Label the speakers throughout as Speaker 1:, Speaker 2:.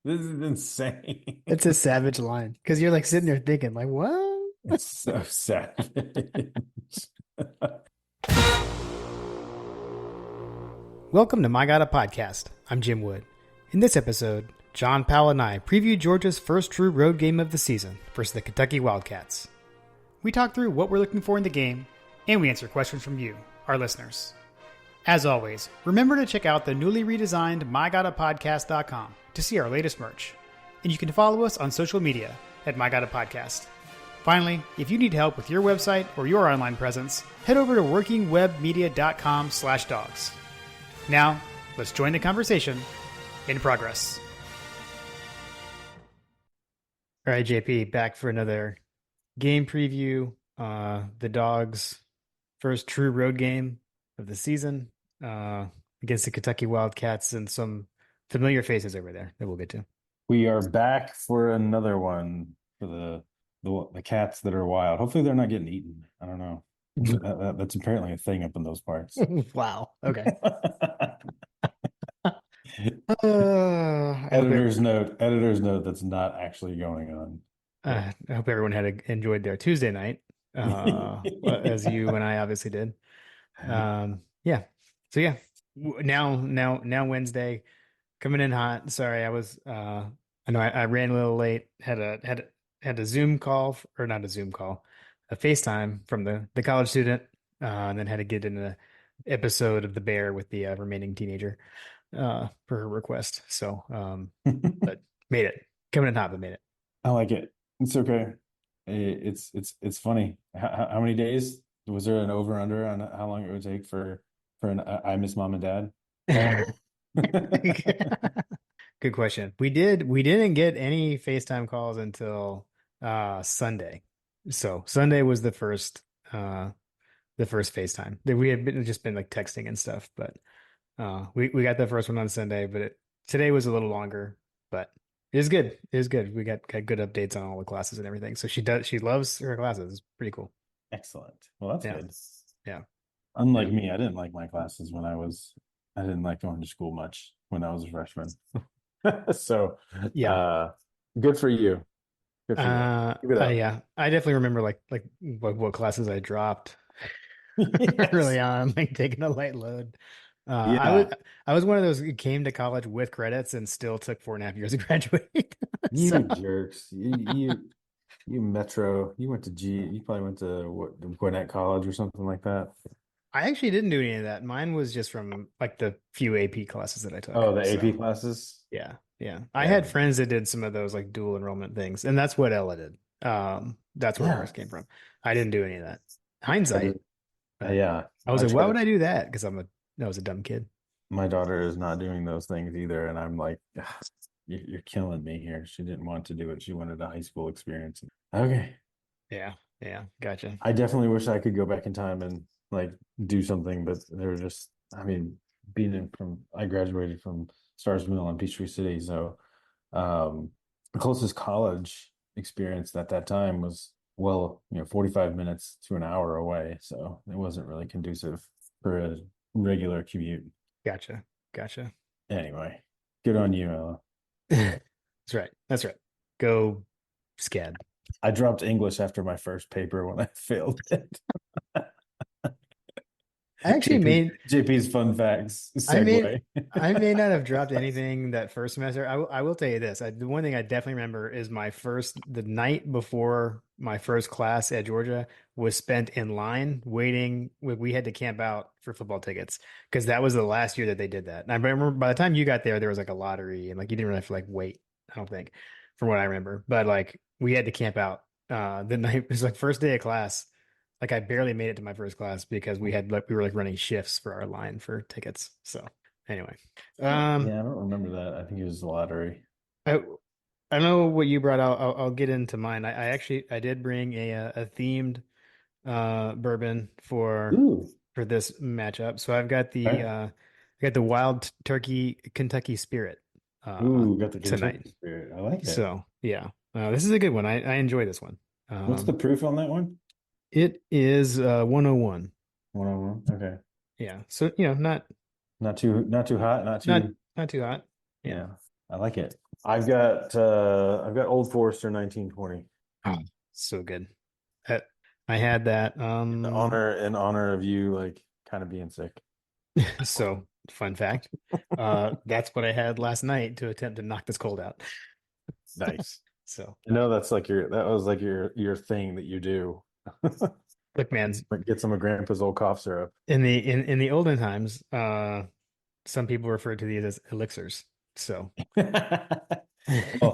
Speaker 1: This is insane.
Speaker 2: It's a savage line because you're like sitting there thinking, like, what?
Speaker 1: It's so savage.
Speaker 2: Welcome to My God a Podcast. I'm Jim Wood. In this episode, John Powell and I preview Georgia's first true road game of the season versus the Kentucky Wildcats. We talk through what we're looking for in the game, and we answer questions from you, our listeners. As always, remember to check out the newly redesigned MyGottaPodcast.com to see our latest merch. And you can follow us on social media at MyGottaPodcast. Finally, if you need help with your website or your online presence, head over to workingwebmedia.com/dogs. Now, let's join the conversation in progress. All right, JP, back for another game preview. The Dogs' first true road game of the season against the Kentucky Wildcats and some familiar faces over there that we'll get to.
Speaker 1: We are back for another one for the cats that are wild. Hopefully they're not getting eaten. I don't know. That's apparently a thing up in those parts.
Speaker 2: Wow. Okay.
Speaker 1: Editor's note. That's not actually going on.
Speaker 2: I hope everyone enjoyed their Tuesday night, as you and I obviously did. Yeah. So yeah, now Wednesday, coming in hot. Sorry, I know I ran a little late. Had a Zoom call, or not a Zoom call, a FaceTime from the college student, and then had to get in an episode of The Bear with the remaining teenager per her request. So, but made it. Coming in hot, but made it.
Speaker 1: I like it. It's okay. It's funny. How many days was there an over under on how long it would take for an I miss mom and dad?
Speaker 2: Good question. We didn't get any FaceTime calls until Sunday. So Sunday was the first FaceTime. We had just been like texting and stuff, but we got the first one on Sunday, but today was a little longer, but it was good. It was good. We got good updates on all the classes and everything. So she loves her classes. It's pretty cool.
Speaker 1: Excellent. Well, that's good.
Speaker 2: Yeah.
Speaker 1: Unlike me, I didn't like my classes I didn't like going to school much when I was a freshman. So
Speaker 2: yeah.
Speaker 1: Good for you. Good for you. Keep it up.
Speaker 2: Yeah. I definitely remember like what classes I dropped
Speaker 1: Yes.
Speaker 2: early on, like taking a light load.
Speaker 1: Yeah.
Speaker 2: I was one of those who came to college with credits and still took 4.5 years to graduate.
Speaker 1: You
Speaker 2: So
Speaker 1: jerks. You Metro. You went to you probably went to what, Gwinnett College or something like that.
Speaker 2: I actually didn't do any of that. Mine was just from like the few AP classes that I took.
Speaker 1: Oh, the AP
Speaker 2: So
Speaker 1: classes?
Speaker 2: yeah. I
Speaker 1: Yeah.
Speaker 2: had friends that did some of those like dual enrollment things, and that's what Ella did. That's where ours came from. I didn't do any of that. Hindsight.
Speaker 1: Yeah.
Speaker 2: I was like, why would I do that? Because I was a dumb kid.
Speaker 1: My daughter is not doing those things either, and I'm like, "Ah, you're killing me here." She didn't want to do it. She wanted a high school experience. Okay.
Speaker 2: Yeah. Gotcha.
Speaker 1: I definitely wish I could go back in time and like do something, but there were just, I mean, I graduated from Stars Mill in Peachtree City, so the closest college experience at that time was 45 minutes to an hour away, so it wasn't really conducive for a regular commute.
Speaker 2: Gotcha.
Speaker 1: Anyway, good on you, Ella.
Speaker 2: That's right. Go SCAD.
Speaker 1: I dropped English after my first paper when I failed it.
Speaker 2: I actually
Speaker 1: JP's fun facts
Speaker 2: segue.
Speaker 1: segue.
Speaker 2: I may not have dropped anything that first semester. I will tell you this. The one thing I definitely remember is the night before my first class at Georgia was spent in line waiting. We had to camp out for football tickets because that was the last year that they did that. And I remember by the time you got there was like a lottery and like you didn't really have to like wait, I don't think, from what I remember. But like we had to camp out the night. It was like first day of class. Like I barely made it to my first class because we were like running shifts for our line for tickets. So anyway,
Speaker 1: yeah, I don't remember that. I think it was the lottery.
Speaker 2: I know what you brought out. I'll get into mine. I did bring a themed bourbon for this matchup. So I've got the Wild Turkey Kentucky Spirit.
Speaker 1: Got the
Speaker 2: tonight.
Speaker 1: Kentucky Spirit. I like it.
Speaker 2: So yeah, this is a good one. I enjoy this one.
Speaker 1: What's the proof on that one?
Speaker 2: It is 101.
Speaker 1: 101. Okay.
Speaker 2: Yeah. So not
Speaker 1: too hot, not too
Speaker 2: hot.
Speaker 1: Yeah. I like it. I've got Old Forester 1920
Speaker 2: Oh, so good. I, I had that.
Speaker 1: in honor of you like kind of being sick.
Speaker 2: So fun fact. That's what I had last night to attempt to knock this cold out.
Speaker 1: Nice.
Speaker 2: So
Speaker 1: I know that was like your thing that you do.
Speaker 2: look, man,
Speaker 1: Get some of Grandpa's old cough syrup.
Speaker 2: in the olden times, some people referred to these as elixirs. So
Speaker 1: Well,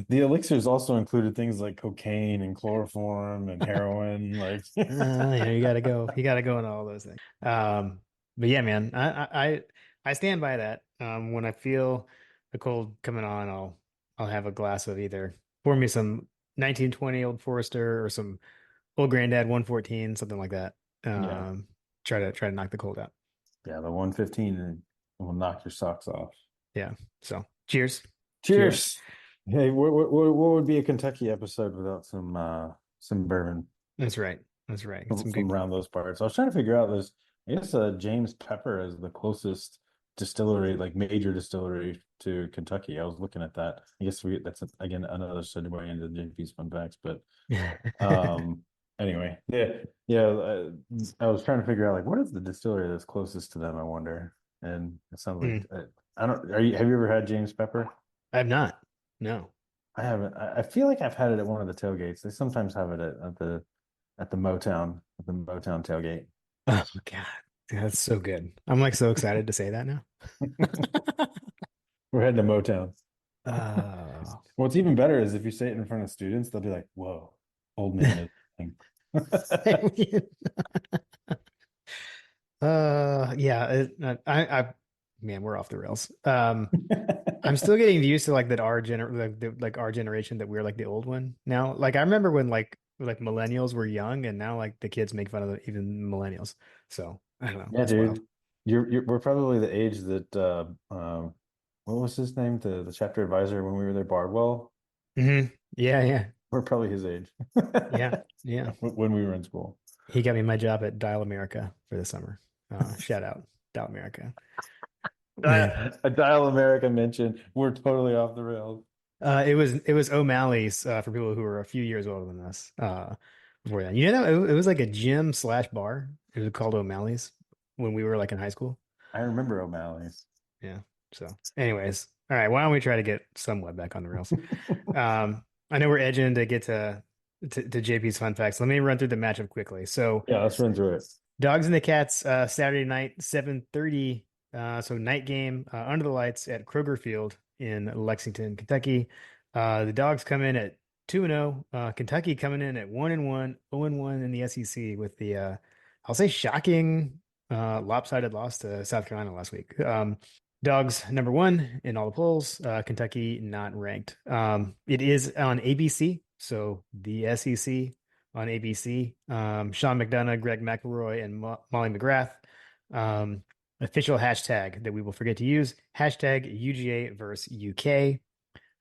Speaker 1: the elixirs also included things like cocaine and chloroform and heroin. Like,
Speaker 2: you gotta go into all those things. But yeah, man, I stand by that. When I feel the cold coming on, I'll have a glass of either pour me some 1920 Old Forester or some Old Granddad 114, something like that.
Speaker 1: yeah,
Speaker 2: Um, try to knock the cold out.
Speaker 1: yeah, the 115 will knock your socks off.
Speaker 2: Yeah. So cheers. Cheers.
Speaker 1: Cheers. Hey, what would be a Kentucky episode without some bourbon
Speaker 2: That's right. That's right. Get some
Speaker 1: from
Speaker 2: good.
Speaker 1: around those parts? I was trying to figure out this. I guess James Pepper is the closest distillery, like major distillery to Kentucky. I was looking at that. I guess that's again another segue into JP's fun facts, but um, anyway, yeah. I was trying to figure out like what is the distillery that's closest to them, I wonder. And it sounds like
Speaker 2: Mm,
Speaker 1: I don't. Have you ever had James Pepper?
Speaker 2: I have not. No.
Speaker 1: I haven't. I feel like I've had it at one of the tailgates. They sometimes have it at the Motown tailgate.
Speaker 2: Oh God. That's so good. I'm like so excited to say that now.
Speaker 1: We're heading to Motown.
Speaker 2: Oh.
Speaker 1: What's even better is if you say it in front of students, they'll be like, "Whoa, old man is thing."
Speaker 2: Yeah, man, we're off the rails. I'm still getting used to like that our generation that we're like the old one now. Like I remember when like millennials were young and now like the kids make fun of even millennials. So I don't know.
Speaker 1: Yeah,
Speaker 2: It's wild.
Speaker 1: dude. We're probably the age that what was his name? The chapter advisor when we were there, Bardwell.
Speaker 2: Yeah, yeah,
Speaker 1: We're probably his age
Speaker 2: yeah, yeah.
Speaker 1: when we were in school.
Speaker 2: He got me my job at Dial America for the summer. Shout out Dial America. Man.
Speaker 1: A Dial America mention. We're totally off the rails.
Speaker 2: It was O'Malley's for people who were a few years older than us. Before that, you know, it was like a gym slash bar. It was called O'Malley's when we were like in high school.
Speaker 1: I remember O'Malley's.
Speaker 2: Yeah. So, anyways, all right. Why don't we try to get somewhat back on the rails? I know we're edging to get to JP's fun facts. Let me run through the matchup quickly. So,
Speaker 1: Yeah, let's run through it.
Speaker 2: Dogs and the Cats, Saturday night, 7:30. So night game under the lights at Kroger Field in Lexington, Kentucky. The Dogs come in at 2-0. Kentucky coming in at 1-1, 0-1 in the SEC with the I'll say shocking lopsided loss to South Carolina last week. Dogs number one in all the polls. Kentucky not ranked. It is on ABC, so the SEC on ABC. Sean McDonough, Greg McElroy, and Molly McGrath. Official hashtag that we will forget to use. Hashtag UGA versus UK.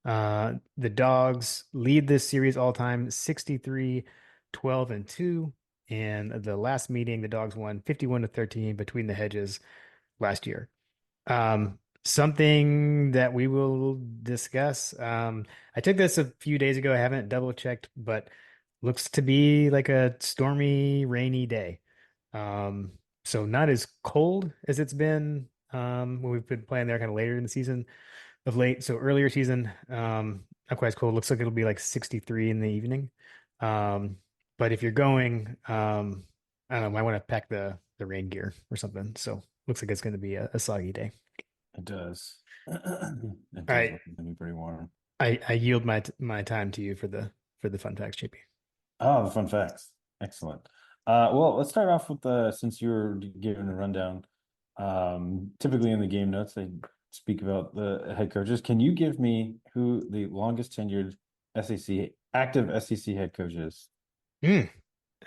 Speaker 2: The Dogs lead this series all time 63, 12, and 2. And the last meeting, the Dogs won 51-13 between the hedges last year. Something that we will discuss. I took this a few days ago. I haven't double checked, but looks to be like a stormy, rainy day. So not as cold as it's been when we've been playing there kind of later in the season of late. So earlier season, not quite as cold. Looks like it'll be like 63 in the evening. But if you're going, I don't know, might want to pack the rain gear or something. So looks like it's going to be a soggy day.
Speaker 1: It does. It
Speaker 2: All
Speaker 1: does
Speaker 2: right,
Speaker 1: look to be pretty warm.
Speaker 2: I yield my time to you for the fun facts, JP.
Speaker 1: Oh, the fun facts. Excellent. Well, let's start off with since you were giving a rundown. Typically in the game notes, they speak about the head coaches. Can you give me who the longest tenured active SEC head coach is?
Speaker 2: And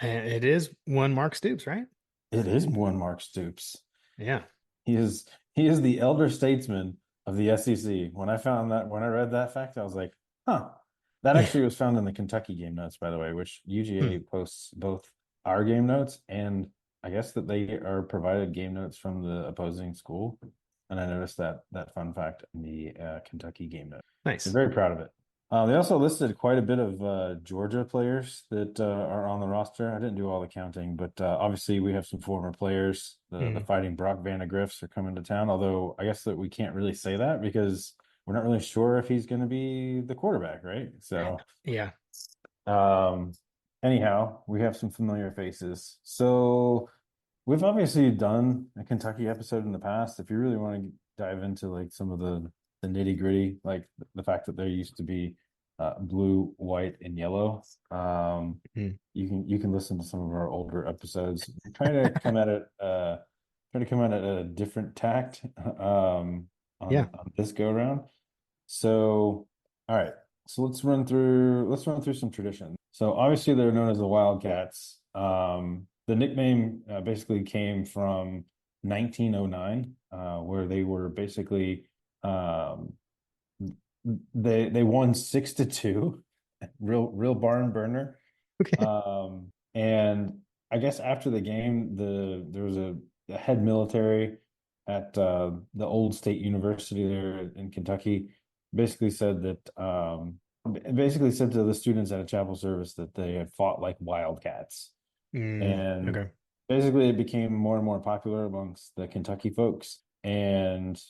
Speaker 2: it is one Mark Stoops, right?
Speaker 1: It is one Mark Stoops.
Speaker 2: Yeah.
Speaker 1: He is the elder statesman of the SEC. When I read that fact, I was like, huh. That
Speaker 2: Yeah.
Speaker 1: actually was found in the Kentucky game notes, by the way, which UGA
Speaker 2: Hmm.
Speaker 1: posts both our game notes and I guess that they are provided game notes from the opposing school. and I noticed that fun fact in the Kentucky game note. They're
Speaker 2: Nice.
Speaker 1: very proud of it. They also listed quite a bit of Georgia players that are on the roster. I didn't do all the counting, but obviously we have some former players. The
Speaker 2: Mm,
Speaker 1: Fighting Brock Vandegriffs are coming to town, although I guess that we can't really say that because we're not really sure if he's going to be the quarterback, right? So,
Speaker 2: yeah.
Speaker 1: um, anyhow, we have some familiar faces. So we've obviously done a Kentucky episode in the past. If you really want to dive into like some of the nitty gritty, like the fact that there used to be blue, white, and yellow,
Speaker 2: Mm.
Speaker 1: you can listen to some of our older episodes. Try to come at it try to come at it at a different tact
Speaker 2: Yeah.
Speaker 1: on this go around. So, all right. So let's run through some traditions. So obviously they're known as the Wildcats. The nickname basically came from 1909, where they were basically um, they won 6-2, real barn burner.
Speaker 2: Okay.
Speaker 1: And I guess after the game, there was a head military at the old state university there in Kentucky, basically said that basically said to the students at a chapel service that they had fought like wildcats. And
Speaker 2: Okay.
Speaker 1: basically it became more and more popular amongst the Kentucky folks, and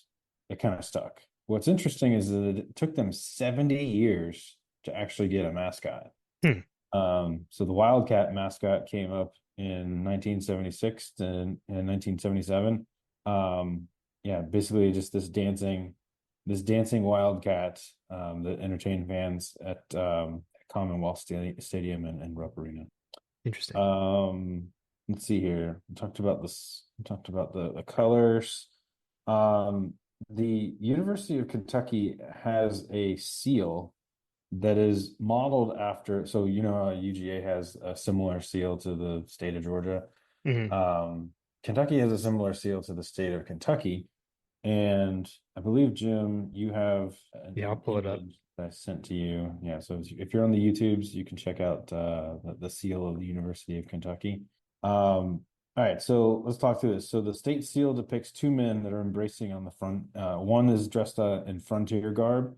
Speaker 1: it kind of stuck. What's interesting is that it took them 70 years to actually get a mascot.
Speaker 2: Hmm.
Speaker 1: So the Wildcat mascot came up in 1976 and 1977. Yeah, basically just this dancing Wildcat that entertained fans at Commonwealth Stadium and Rupp Arena.
Speaker 2: Interesting.
Speaker 1: Let's see here. We talked about this. We talked about the colors. Um, the University of Kentucky has a seal that is modeled after. So you know how UGA has a similar seal to the state of Georgia.
Speaker 2: Hmm.
Speaker 1: Um, Kentucky has a similar seal to the state of Kentucky, and I believe, Jim, you have
Speaker 2: Yeah, I'll
Speaker 1: an
Speaker 2: pull it up.
Speaker 1: image that I sent to you. Yeah, so if you're on the YouTubes, you can check out the seal of the University of Kentucky. All right, so let's talk through this. So the state seal depicts two men that are embracing on the front. One is dressed in frontier garb,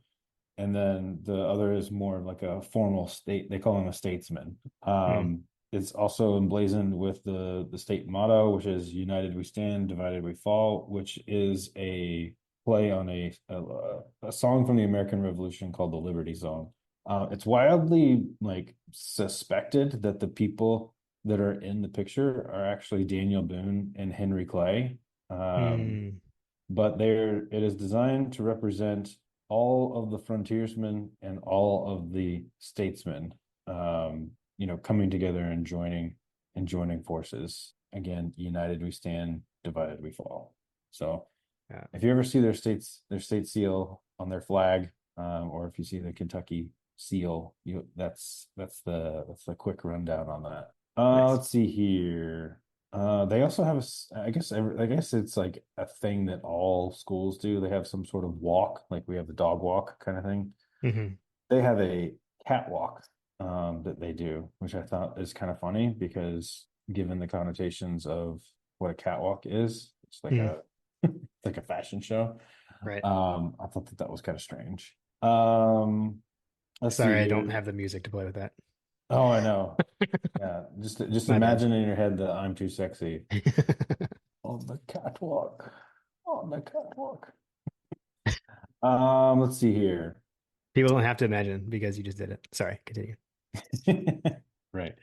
Speaker 1: and then the other is more like a formal state. They call him a statesman.
Speaker 2: Mm.
Speaker 1: It's also emblazoned with the state motto, which is "United we stand, divided we fall," which is a play on a song from the American Revolution called the Liberty Song. It's wildly like suspected that the people that are in the picture are actually Daniel Boone and Henry Clay. Um,
Speaker 2: Mm.
Speaker 1: but it is designed to represent all of the frontiersmen and all of the statesmen, coming together and joining forces. Again, united we stand, divided we fall. So
Speaker 2: Yeah.
Speaker 1: if you ever see their state seal on their flag, or if you see the Kentucky seal, that's the quick rundown on that.
Speaker 2: Nice.
Speaker 1: Let's see here. They also have I guess it's like a thing that all schools do. They have some sort of walk, like we have the dog walk kind of thing.
Speaker 2: Hmm.
Speaker 1: They have a catwalk that they do, which I thought is kind of funny because given the connotations of what a catwalk is, it's like
Speaker 2: Mm.
Speaker 1: a like a fashion show.
Speaker 2: Right.
Speaker 1: I thought that was kind of strange. Let's see
Speaker 2: Sorry, I don't
Speaker 1: here.
Speaker 2: have the music to play with that.
Speaker 1: Oh, I know. Yeah, just
Speaker 2: My bad.
Speaker 1: imagine in your head that I'm too sexy on the catwalk. On the catwalk. Let's see here.
Speaker 2: People don't have to imagine because you just did it. Sorry, continue.
Speaker 1: Right.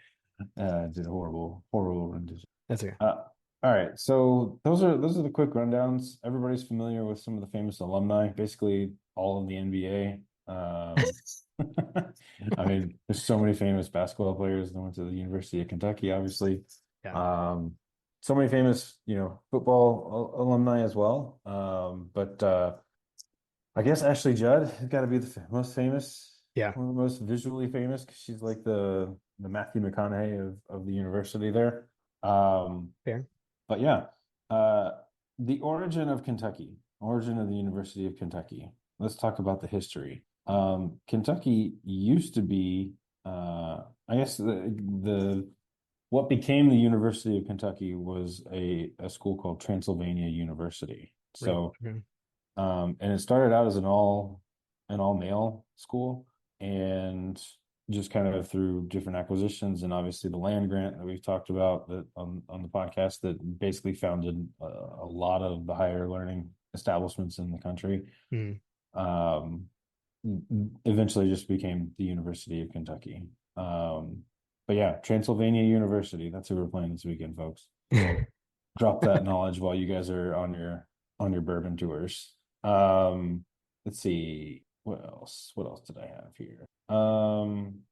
Speaker 1: Did a horrible rendition.
Speaker 2: That's okay.
Speaker 1: All right. So those are the quick rundowns. Everybody's familiar with some of the famous alumni, basically all of the NBA. I mean, there's so many famous basketball players that went to the University of Kentucky, obviously.
Speaker 2: Yeah.
Speaker 1: Um, so many famous, football alumni as well. But I guess Ashley Judd has got to be the most famous,
Speaker 2: Yeah.
Speaker 1: one of the most visually famous, because she's like the Matthew McConaughey of the university there. Um,
Speaker 2: Fair.
Speaker 1: but yeah, uh, the origin of the University of Kentucky. Let's talk about the history. Kentucky used to be, I guess the what became the University of Kentucky was a school called Transylvania University.
Speaker 2: Really?
Speaker 1: So
Speaker 2: Okay.
Speaker 1: And it started out as an all male school, and just kind of through different acquisitions and obviously the land grant that we've talked about that on the podcast that basically founded a lot of the higher learning establishments in the country.
Speaker 2: Mm.
Speaker 1: Um, Eventually just became the University of Kentucky. But yeah, Transylvania University, that's who we're playing this weekend, folks. Drop that knowledge while you guys are on your bourbon tours. Let's see what else did I have here?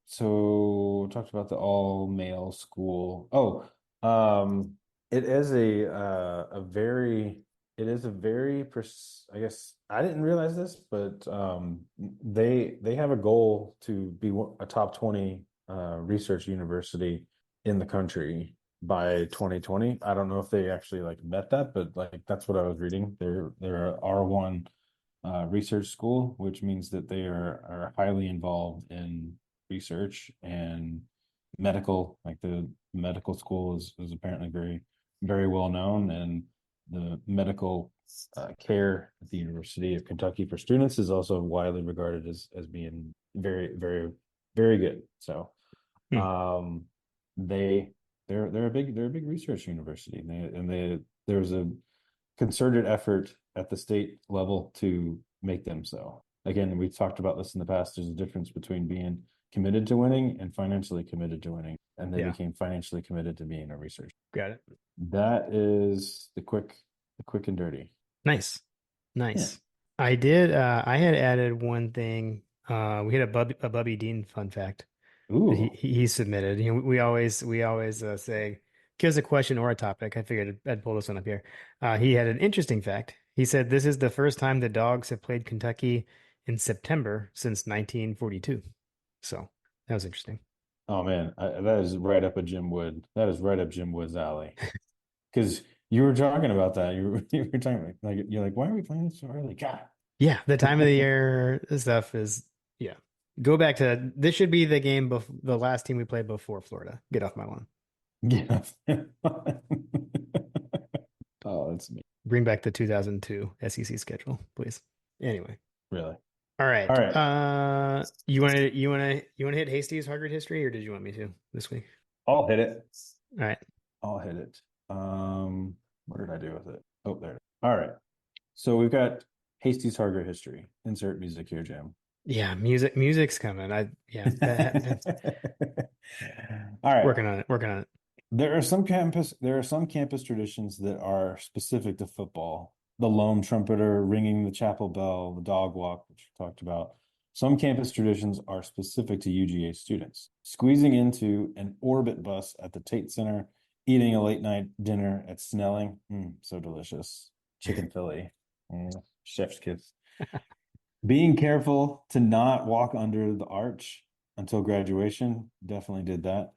Speaker 1: So talked about the all male school. It is I guess I didn't realize this, but they have a goal to be a top 20 research university in the country by 2020. I don't know if they actually like met that, but like that's what I was reading. They're a R1 research school, which means that they are highly involved in research and medical. Like the medical school is apparently very, very well known, and the medical care at the University of Kentucky for students is also widely regarded as being very, very, very good. So
Speaker 2: Hmm.
Speaker 1: um, they they're a big research university, there's a concerted effort at the state level to make them so. Again, we've talked about this in the past. There's a difference between being committed to winning and financially committed to winning, and they
Speaker 2: Yeah,
Speaker 1: became financially committed to being a research.
Speaker 2: got it.
Speaker 1: That is the quick and dirty.
Speaker 2: Nice.
Speaker 1: Yeah.
Speaker 2: Nice. I did I had added one thing. We had a Bubby Dean fun fact that he
Speaker 1: Ooh.
Speaker 2: he submitted. We always say give us a question or a topic. I figured I'd pull this one up here. He had an interesting fact. He said this is the first time the Dogs have played Kentucky in September since 1942. So that was interesting.
Speaker 1: Oh man, that is right up a Jim Wood. That is right up Jim Wood's alley. Because you were talking about that. You were talking about, like, you're like, why are we playing this so early? God.
Speaker 2: Yeah, the time of the year stuff is yeah. Go back to this should be the game before the last team we played before Florida. Get off my lawn.
Speaker 1: Yeah. Oh, that's me.
Speaker 2: Bring back the 2002 SEC schedule, please. Anyway.
Speaker 1: Really.
Speaker 2: All
Speaker 1: All
Speaker 2: right.
Speaker 1: right.
Speaker 2: You want to hit Hasty's Harvard history or did you want me to this week?
Speaker 1: I'll hit it.
Speaker 2: All right.
Speaker 1: I'll hit it. What did I do with it? Oh, there. All right. So we've got Hasty's Harger history. Insert music here, Jim.
Speaker 2: Yeah, music's coming. I yeah,
Speaker 1: All right.
Speaker 2: working on it, working on it.
Speaker 1: There are some campus traditions that are specific to football. The lone trumpeter ringing the chapel bell, the dog walk, which we talked about. Some campus traditions are specific to UGA students. Squeezing into an orbit bus at the Tate Center, eating a late night dinner at Snelling. So delicious. Chicken Philly. Chef's kiss. Being careful to not walk under the arch until graduation. Definitely did that.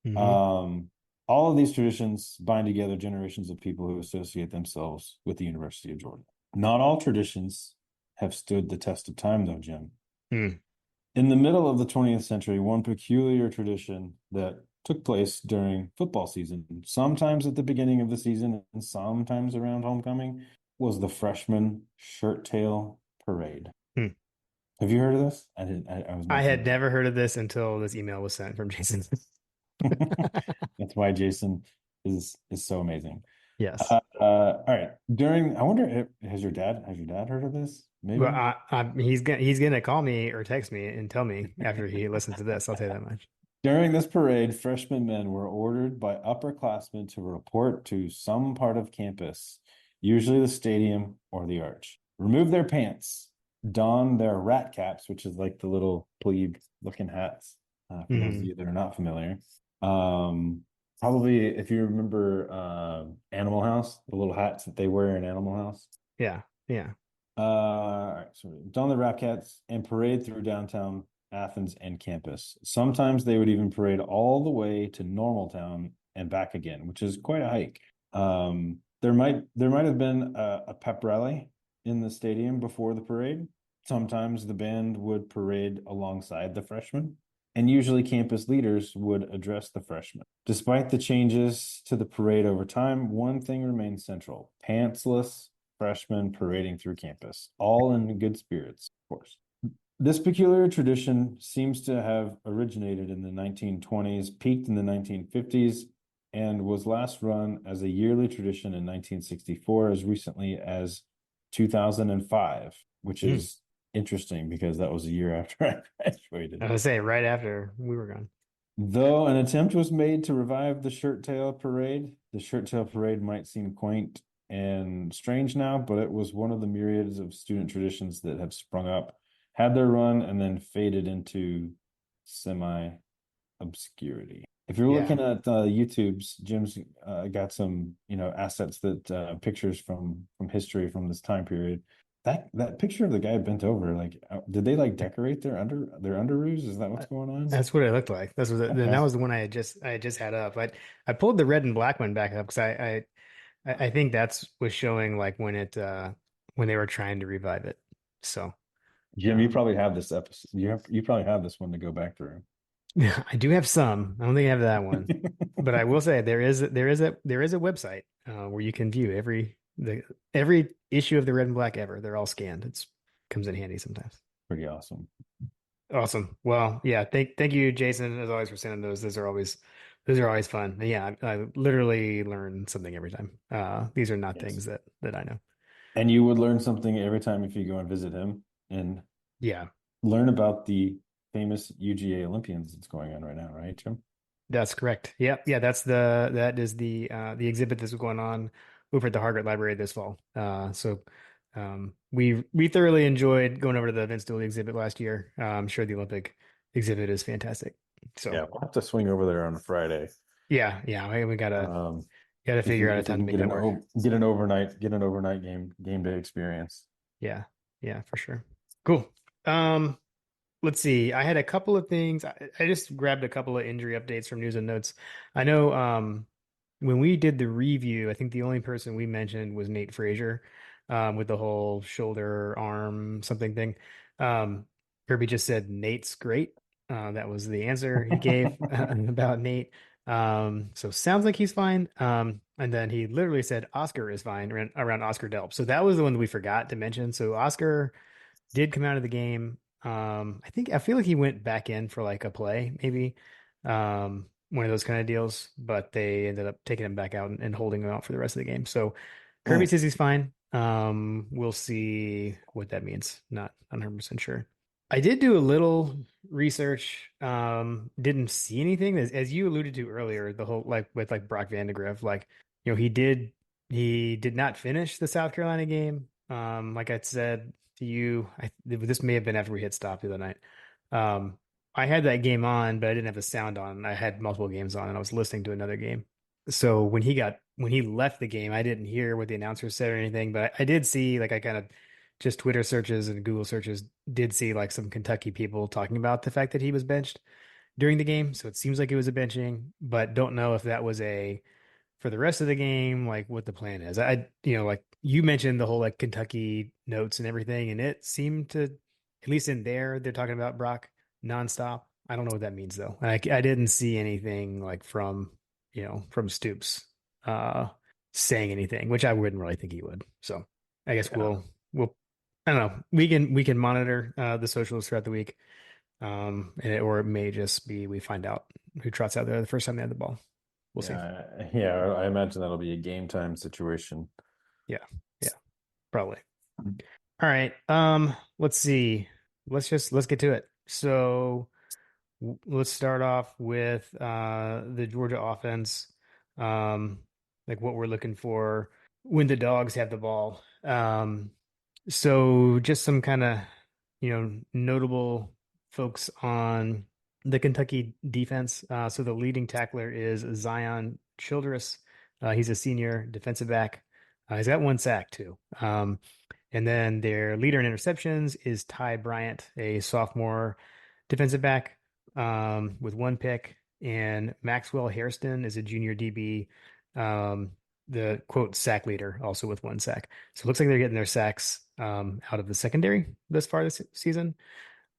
Speaker 2: Hmm.
Speaker 1: Um, all of these traditions bind together generations of people who associate themselves with the University of Georgia. Not all traditions have stood the test of time, though, Jim.
Speaker 2: Mm.
Speaker 1: In the middle of the 20th century, one peculiar tradition that took place during football season, sometimes at the beginning of the season and sometimes around homecoming, was the freshman shirt tail parade.
Speaker 2: Mm.
Speaker 1: Have you heard of this? I didn't. I was
Speaker 2: I
Speaker 1: making
Speaker 2: had
Speaker 1: this up.
Speaker 2: never heard of this until this email was sent from Jason.
Speaker 1: That's why Jason is so amazing.
Speaker 2: Yes.
Speaker 1: All right. I wonder if has your dad heard of this?
Speaker 2: Well,
Speaker 1: Maybe.
Speaker 2: he's gonna call me or text me and tell me after he listens to this. I'll tell you that much.
Speaker 1: During this parade, freshman men were ordered by upperclassmen to report to some part of campus, usually the stadium or the arch. Remove their pants, don their rat caps, which is like the little plebe looking hats, for those of
Speaker 2: Hmm.
Speaker 1: you that are not familiar. Um, Probably if you remember Animal House, the little hats that they wear in Animal House.
Speaker 2: Yeah. Yeah.
Speaker 1: All right, so don the rat caps and parade through downtown Athens and campus. Sometimes they would even parade all the way to Normaltown and back again, which is quite a hike. There might have been a pep rally in the stadium before the parade. Sometimes the band would parade alongside the freshmen, and usually campus leaders would address the freshmen. Despite the changes to the parade over time, one thing remains central: pantsless freshmen parading through campus, all in good spirits, of course. This peculiar tradition seems to have originated in the 1920s, peaked in the 1950s, and was last run as a yearly tradition in 1964, as recently as 2005, which
Speaker 2: Hmm.
Speaker 1: is interesting because that was a year after I graduated.
Speaker 2: I was gonna say right after we were gone.
Speaker 1: Though an attempt was made to revive the Shirt Tail Parade, the Shirt Tail Parade might seem quaint and strange now, but it was one of the myriads of student traditions that have sprung up, had their run, and then faded into semi-obscurity. If you're
Speaker 2: Yeah.
Speaker 1: looking at YouTube's, Jim's got some, assets that pictures from history from this time period. That picture of the guy bent over, like, did they like decorate their underoos? Is that what's going on?
Speaker 2: That's what it looked like. That
Speaker 1: Okay.
Speaker 2: was the one I just had up. I pulled the red and black one back up because I think that's was showing like when they were trying to revive it. So
Speaker 1: Jim, you
Speaker 2: um
Speaker 1: probably have this episode. You probably have this one to go back through.
Speaker 2: I do have some. I don't think I have that one. But I will say there is a website where you can view every issue of the red and black ever. They're all scanned. It's comes in handy sometimes.
Speaker 1: Pretty awesome.
Speaker 2: Awesome. Well, yeah, thank you, Jason, as always, for sending those. Those are always fun. And yeah, I literally learn something every time. These are not
Speaker 1: Yes.
Speaker 2: things that I know.
Speaker 1: And you would learn something every time if you go and visit him and
Speaker 2: Yeah,
Speaker 1: learn about the famous UGA Olympians that's going on right now, right, Jim?
Speaker 2: that's correct. Yep, yeah, that is the exhibit that's going on over at the Hargett Library this fall. We thoroughly enjoyed going over to the Vince Dooley exhibit last year. I'm sure the Olympic exhibit is fantastic. So
Speaker 1: Yeah, we'll have to swing over there on a Friday.
Speaker 2: yeah, we
Speaker 1: Um,
Speaker 2: gotta
Speaker 1: if
Speaker 2: figure
Speaker 1: we
Speaker 2: out a
Speaker 1: if we
Speaker 2: time to
Speaker 1: can
Speaker 2: make that work.
Speaker 1: get an overnight game day experience.
Speaker 2: Yeah, yeah, for sure. Cool. Um, let's see. I had a couple of things. I just grabbed a couple of injury updates from news and notes. I know when we did the review, I think the only person we mentioned was Nate Frazier with the whole shoulder, arm, something thing. Um, Kirby just said Nate's great. That was the answer he gave about Nate. So sounds like he's fine. And then he literally said Oscar is fine around Oscar Delp. So that was the one that we forgot to mention. So Oscar did come out of the game. I feel like he went back in for like a play, maybe one of those kind of deals, but they ended up taking him back out and holding him out for the rest of the game. So Kirby says he's fine. We'll see what that means. Not 100% sure. I did do a little research. Didn't see anything as you alluded to earlier, the whole like with like Brock Vandagriff, like he did not finish the South Carolina game. Like I said to you, this may have been after we hit stop the other night. Um, I had that game on, but I didn't have the sound on. I had multiple games on, and I was listening to another game. So when he left the game, I didn't hear what the announcer said or anything, but I did see like I kind of just Twitter searches and Google searches did see like some Kentucky people talking about the fact that he was benched during the game. So it seems like it was a benching, but don't know if that was a for the rest of the game, like what the plan is. Like you mentioned the whole like Kentucky notes and everything, and it seemed to, at least in there, they're talking about Brock nonstop. I don't know what that means though. I didn't see anything like from Stoops uh saying anything, which I wouldn't really think he would. So I guess
Speaker 1: Yeah.
Speaker 2: we'll I don't know. We can monitor the socials throughout the week. Or it may just be we find out who trots out there the first time they had the ball. We'll see.
Speaker 1: Yeah, I imagine that'll be a game time situation.
Speaker 2: Yeah. Yeah, probably. All right. Let's see. Let's get to it. So let's start off with the Georgia offense. Like what we're looking for when the dogs have the ball. So just some kind of, notable folks on the Kentucky defense. So the leading tackler is Zion Childress. He's a senior defensive back. He's got one sack too. And then their leader in interceptions is Ty Bryant, a sophomore defensive back with one pick. And Maxwell Hairston is a junior DB, the quote sack leader, also with one sack. So it looks like they're getting their sacks out of the secondary this far this season.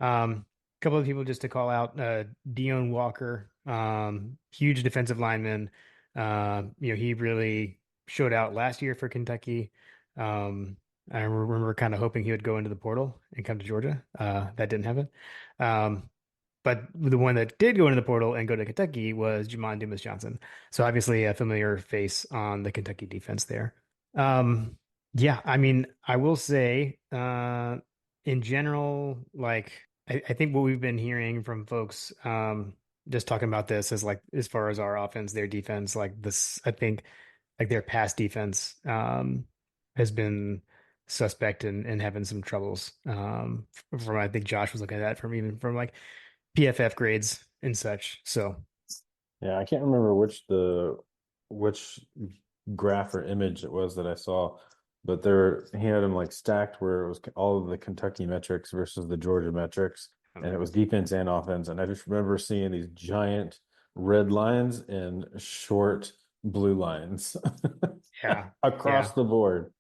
Speaker 2: A couple of people just to call out Dion Walker, huge defensive lineman. He really showed out last year for Kentucky. Um, I remember kind of hoping he would go into the portal and come to Georgia. That didn't happen. Um, but the one that did go into the portal and go to Kentucky was Jamon Dumas Johnson. So obviously a familiar face on the Kentucky defense there. Um, yeah, I mean, I will say, in general, like I think what we've been hearing from folks, just talking about this is like as far as our offense, their defense, like this, I think like their pass defense, has been suspect in having some troubles. From I think Josh was looking at that from even from like PFF grades and such. So
Speaker 1: Yeah, I can't remember which graph or image it was that I saw, but he had them like stacked where it was all of the Kentucky metrics versus the Georgia metrics, and it was defense and offense. And I just remember seeing these giant red lines and short blue lines
Speaker 2: yeah,
Speaker 1: across
Speaker 2: yeah,
Speaker 1: the board.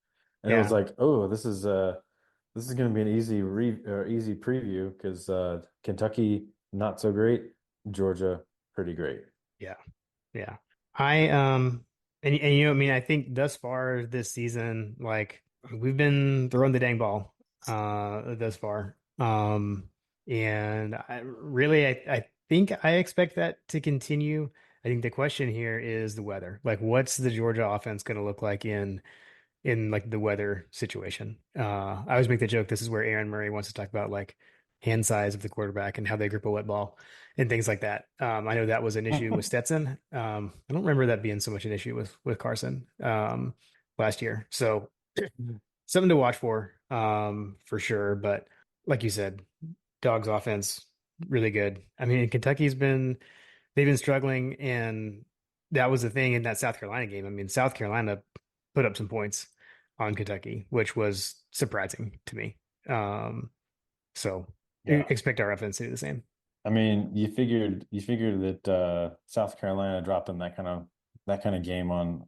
Speaker 1: And it was
Speaker 2: yeah,
Speaker 1: like, oh, this is going to be an easy preview because Kentucky not so great, Georgia pretty great.
Speaker 2: yeah, yeah. And you know, I mean, I think thus far this season, like we've been throwing the dang ball thus far. And I think I expect that to continue. I think the question here is the weather. Like, what's the Georgia offense going to look like in like the weather situation? I always make the joke, this is where Aaron Murray wants to talk about like hand size of the quarterback and how they grip a wet ball and things like that. I know that was an issue with Stetson. I don't remember that being so much an issue with Carson last year. So something to watch for sure. But like you said, Dog's offense really good. I mean, Kentucky's been they've been struggling, and that was the thing in that South Carolina game. I mean, South Carolina put up some points on Kentucky, which was surprising to me. Um, so
Speaker 1: Yeah.
Speaker 2: expect our offense to do the same.
Speaker 1: I mean, you figured that South Carolina dropping that kind of game on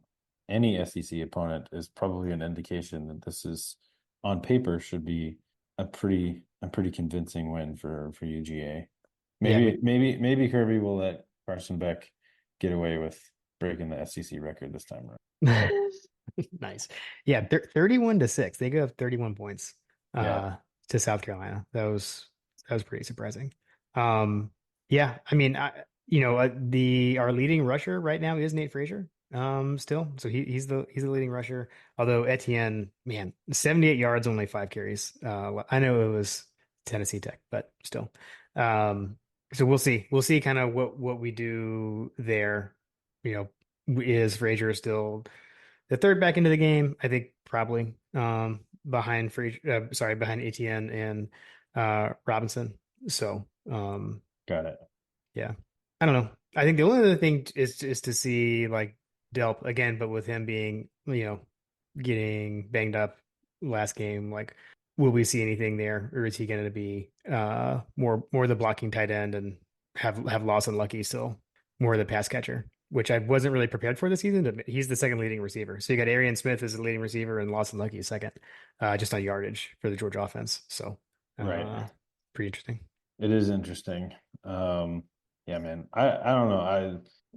Speaker 1: any SEC opponent is probably an indication that this is on paper should be a pretty convincing win for UGA.
Speaker 2: Yeah.
Speaker 1: Maybe Kirby will let Carson Beck get away with breaking the SEC record this time around.
Speaker 2: Nice. Yeah, 31-6. They go up 31 points
Speaker 1: Yeah.
Speaker 2: uh to South Carolina. That was pretty surprising. Um yeah, I mean, you know, the our leading rusher right now is Nate Frazier. Still. So he's the leading rusher. Although Etienne, man, 78 yards, only 5 carries. I know it was Tennessee Tech, but still. Um so we'll see. We'll see kind of what we do there. You know, is Frazier still the third back into the game? I think probably behind behind Etienne and Robinson. So
Speaker 1: Got it.
Speaker 2: yeah, I don't know. I think the only other thing is to see like Delp again, but with him being getting banged up last game, like will we see anything there, or is he going to be more the blocking tight end and have Lawson Lucky still more the pass catcher, which I wasn't really prepared for this season. But he's the second leading receiver, so you got Arian Smith as the leading receiver and Lawson Lucky second, just on yardage for the Georgia offense. So
Speaker 1: Right.
Speaker 2: pretty interesting.
Speaker 1: It is interesting. Yeah, man. I don't know.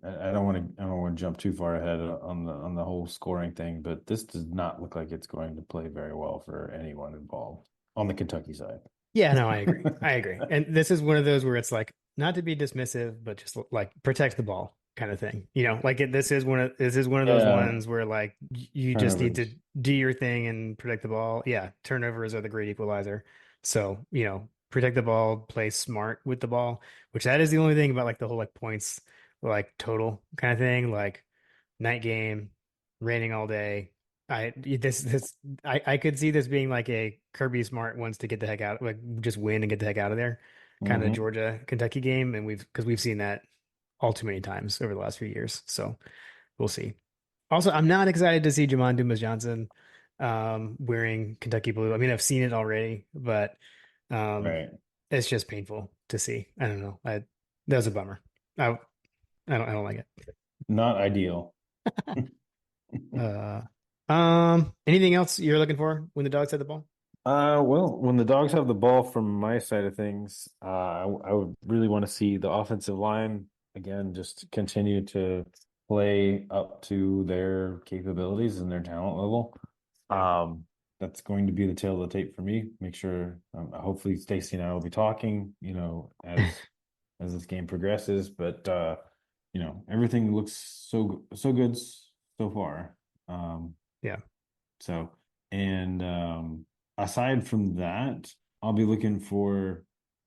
Speaker 1: I don't want to jump too far ahead on the whole scoring thing, but this does not look like it's going to play very well for anyone involved on the Kentucky side.
Speaker 2: Yeah, no, I agree. I agree. And this is one of those where it's like not to be dismissive, but just like protect the ball kind of thing. You know, like this is one of those
Speaker 1: Yeah,
Speaker 2: ones where like you just need to
Speaker 1: turnovers.
Speaker 2: do your thing and protect the ball. Yeah, turnovers are the great equalizer. So, protect the ball, play smart with the ball, which that is the only thing about like the whole like points like total kind of thing, like night game, raining all day. I could see this being like a Kirby Smart wants to get the heck out, like just win and get the heck out of there, kind of
Speaker 1: Hmm.
Speaker 2: Georgia Kentucky game, and we've seen that all too many times over the last few years. So we'll see. Also, I'm not excited to see Jamon Dumas Johnson wearing Kentucky blue. I mean, I've seen it already, but um,
Speaker 1: Right.
Speaker 2: it's just painful to see. I don't know. That was a bummer. I I don't like it.
Speaker 1: Not ideal.
Speaker 2: Uh, anything else you're looking for when the dogs had the ball?
Speaker 1: Well, when the dogs have the ball from my side of things, I would really want to see the offensive line again just continue to play up to their capabilities and their talent level. That's going to be the tail of the tape for me. Make sure, hopefully Stacy and I will be talking, as this game progresses. But everything looks so good so far. Um,
Speaker 2: Yeah.
Speaker 1: so and aside from that, I'll be looking for,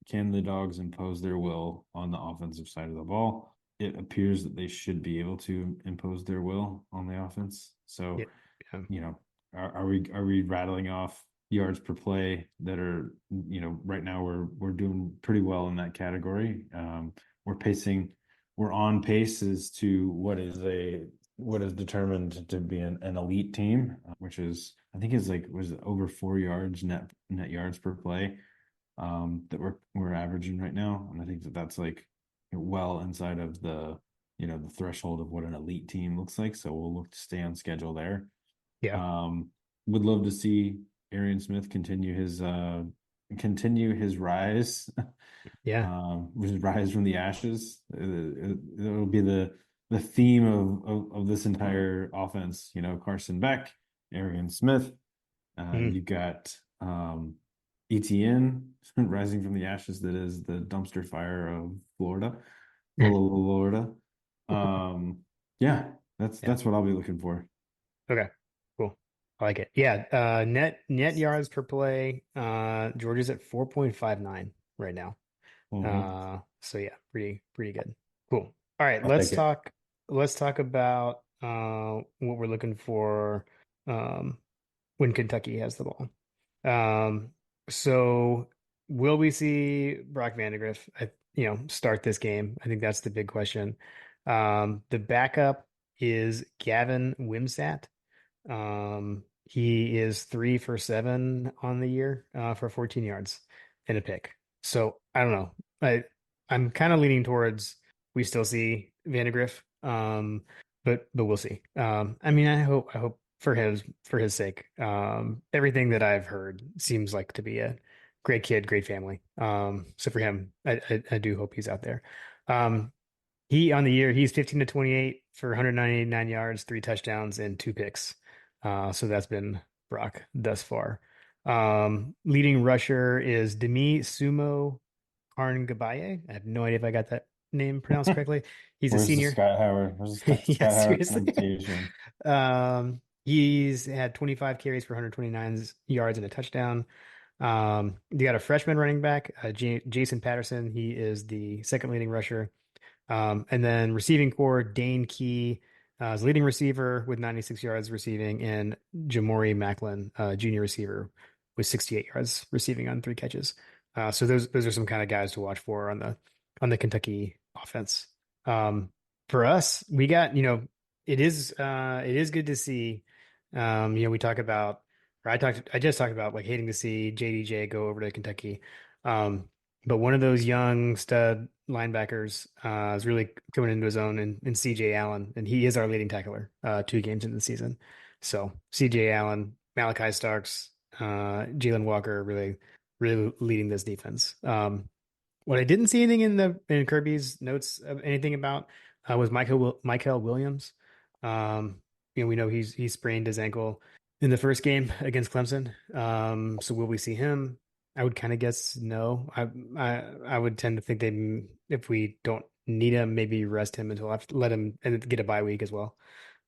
Speaker 1: can the Dogs impose their will on the offensive side of the ball? It appears that they should be able to impose their will on the offense. So,
Speaker 2: Yeah. Yeah.
Speaker 1: you know, are we rattling off yards per play that are, right now we're doing pretty well in that category. We're pacing, we're on pace as to what is determined to be an elite team, which is, I think, is like, was it over 4 yards net yards per play, that we're averaging right now. And I think that's like well inside of the threshold of what an elite team looks like. So we'll look to stay on schedule there.
Speaker 2: Yeah.
Speaker 1: Um, would love to see Arian Smith continue his rise,
Speaker 2: Yeah.
Speaker 1: his rise from the ashes. It'll be the theme of this entire offense. Carson Beck, Arian Smith.
Speaker 2: Mhm.
Speaker 1: You've got ETN rising from the ashes. That is the dumpster fire of Florida. Yeah, that's
Speaker 2: Yeah.
Speaker 1: that's what I'll be looking for.
Speaker 2: Okay. Cool. I like it. Yeah. Net yards per play. Georgia's at 4.59 right now.
Speaker 1: Mhm.
Speaker 2: So yeah, pretty good. Cool. All right,
Speaker 1: I'll take it.
Speaker 2: let's talk about what we're looking for um when Kentucky has the ball. Um so will we see Brock Vandagriff start this game? I think that's the big question. The backup is Gavin Wimsatt. He is 3 for 7 on the year for 14 yards and a pick. So I don't know. I'm kind of leaning towards we still see Vandegrift, but we'll see. I mean, I hope for his sake. Everything that I've heard seems like to be a great kid, great family. So for him, I do hope he's out there. Um, he on the year, he's 15 to 28 for 199 yards, 3 touchdowns, and 2 picks. So that's been Brock thus far. Leading rusher is Demi Sumo Arngabaye. I have no idea if I got that name pronounced correctly. He's a
Speaker 1: Where's the
Speaker 2: senior.
Speaker 1: Scott Howard? Where's the
Speaker 2: Yeah,
Speaker 1: Scott Howard
Speaker 2: seriously.
Speaker 1: pronunciation?
Speaker 2: He's had 25 carries for 129 yards and a touchdown. You got a freshman running back, Jason Patterson. He is the second leading rusher. And then receiving core, Dane Key is leading receiver with 96 yards receiving, and Jamori Macklin, junior receiver, with 68 yards receiving on 3 catches. So those are some kind of guys to watch for on the Kentucky offense. Um, for us, we got, it is good to see. We talk about, or I just talked about like hating to see JDJ go over to Kentucky. But one of those young stud linebackers is really coming into his own in CJ Allen, and he is our leading tackler 2 games into the season. So CJ Allen, Malachi Starks, Jalen Walker really leading this defense. What I didn't see anything in Kirby's notes of anything about was Michael Williams. We know he sprained his ankle in the first game against Clemson. So will we see him? I would kind of guess no. I would tend to think they, if we don't need him, maybe rest him until after, let him and get a bye week as well.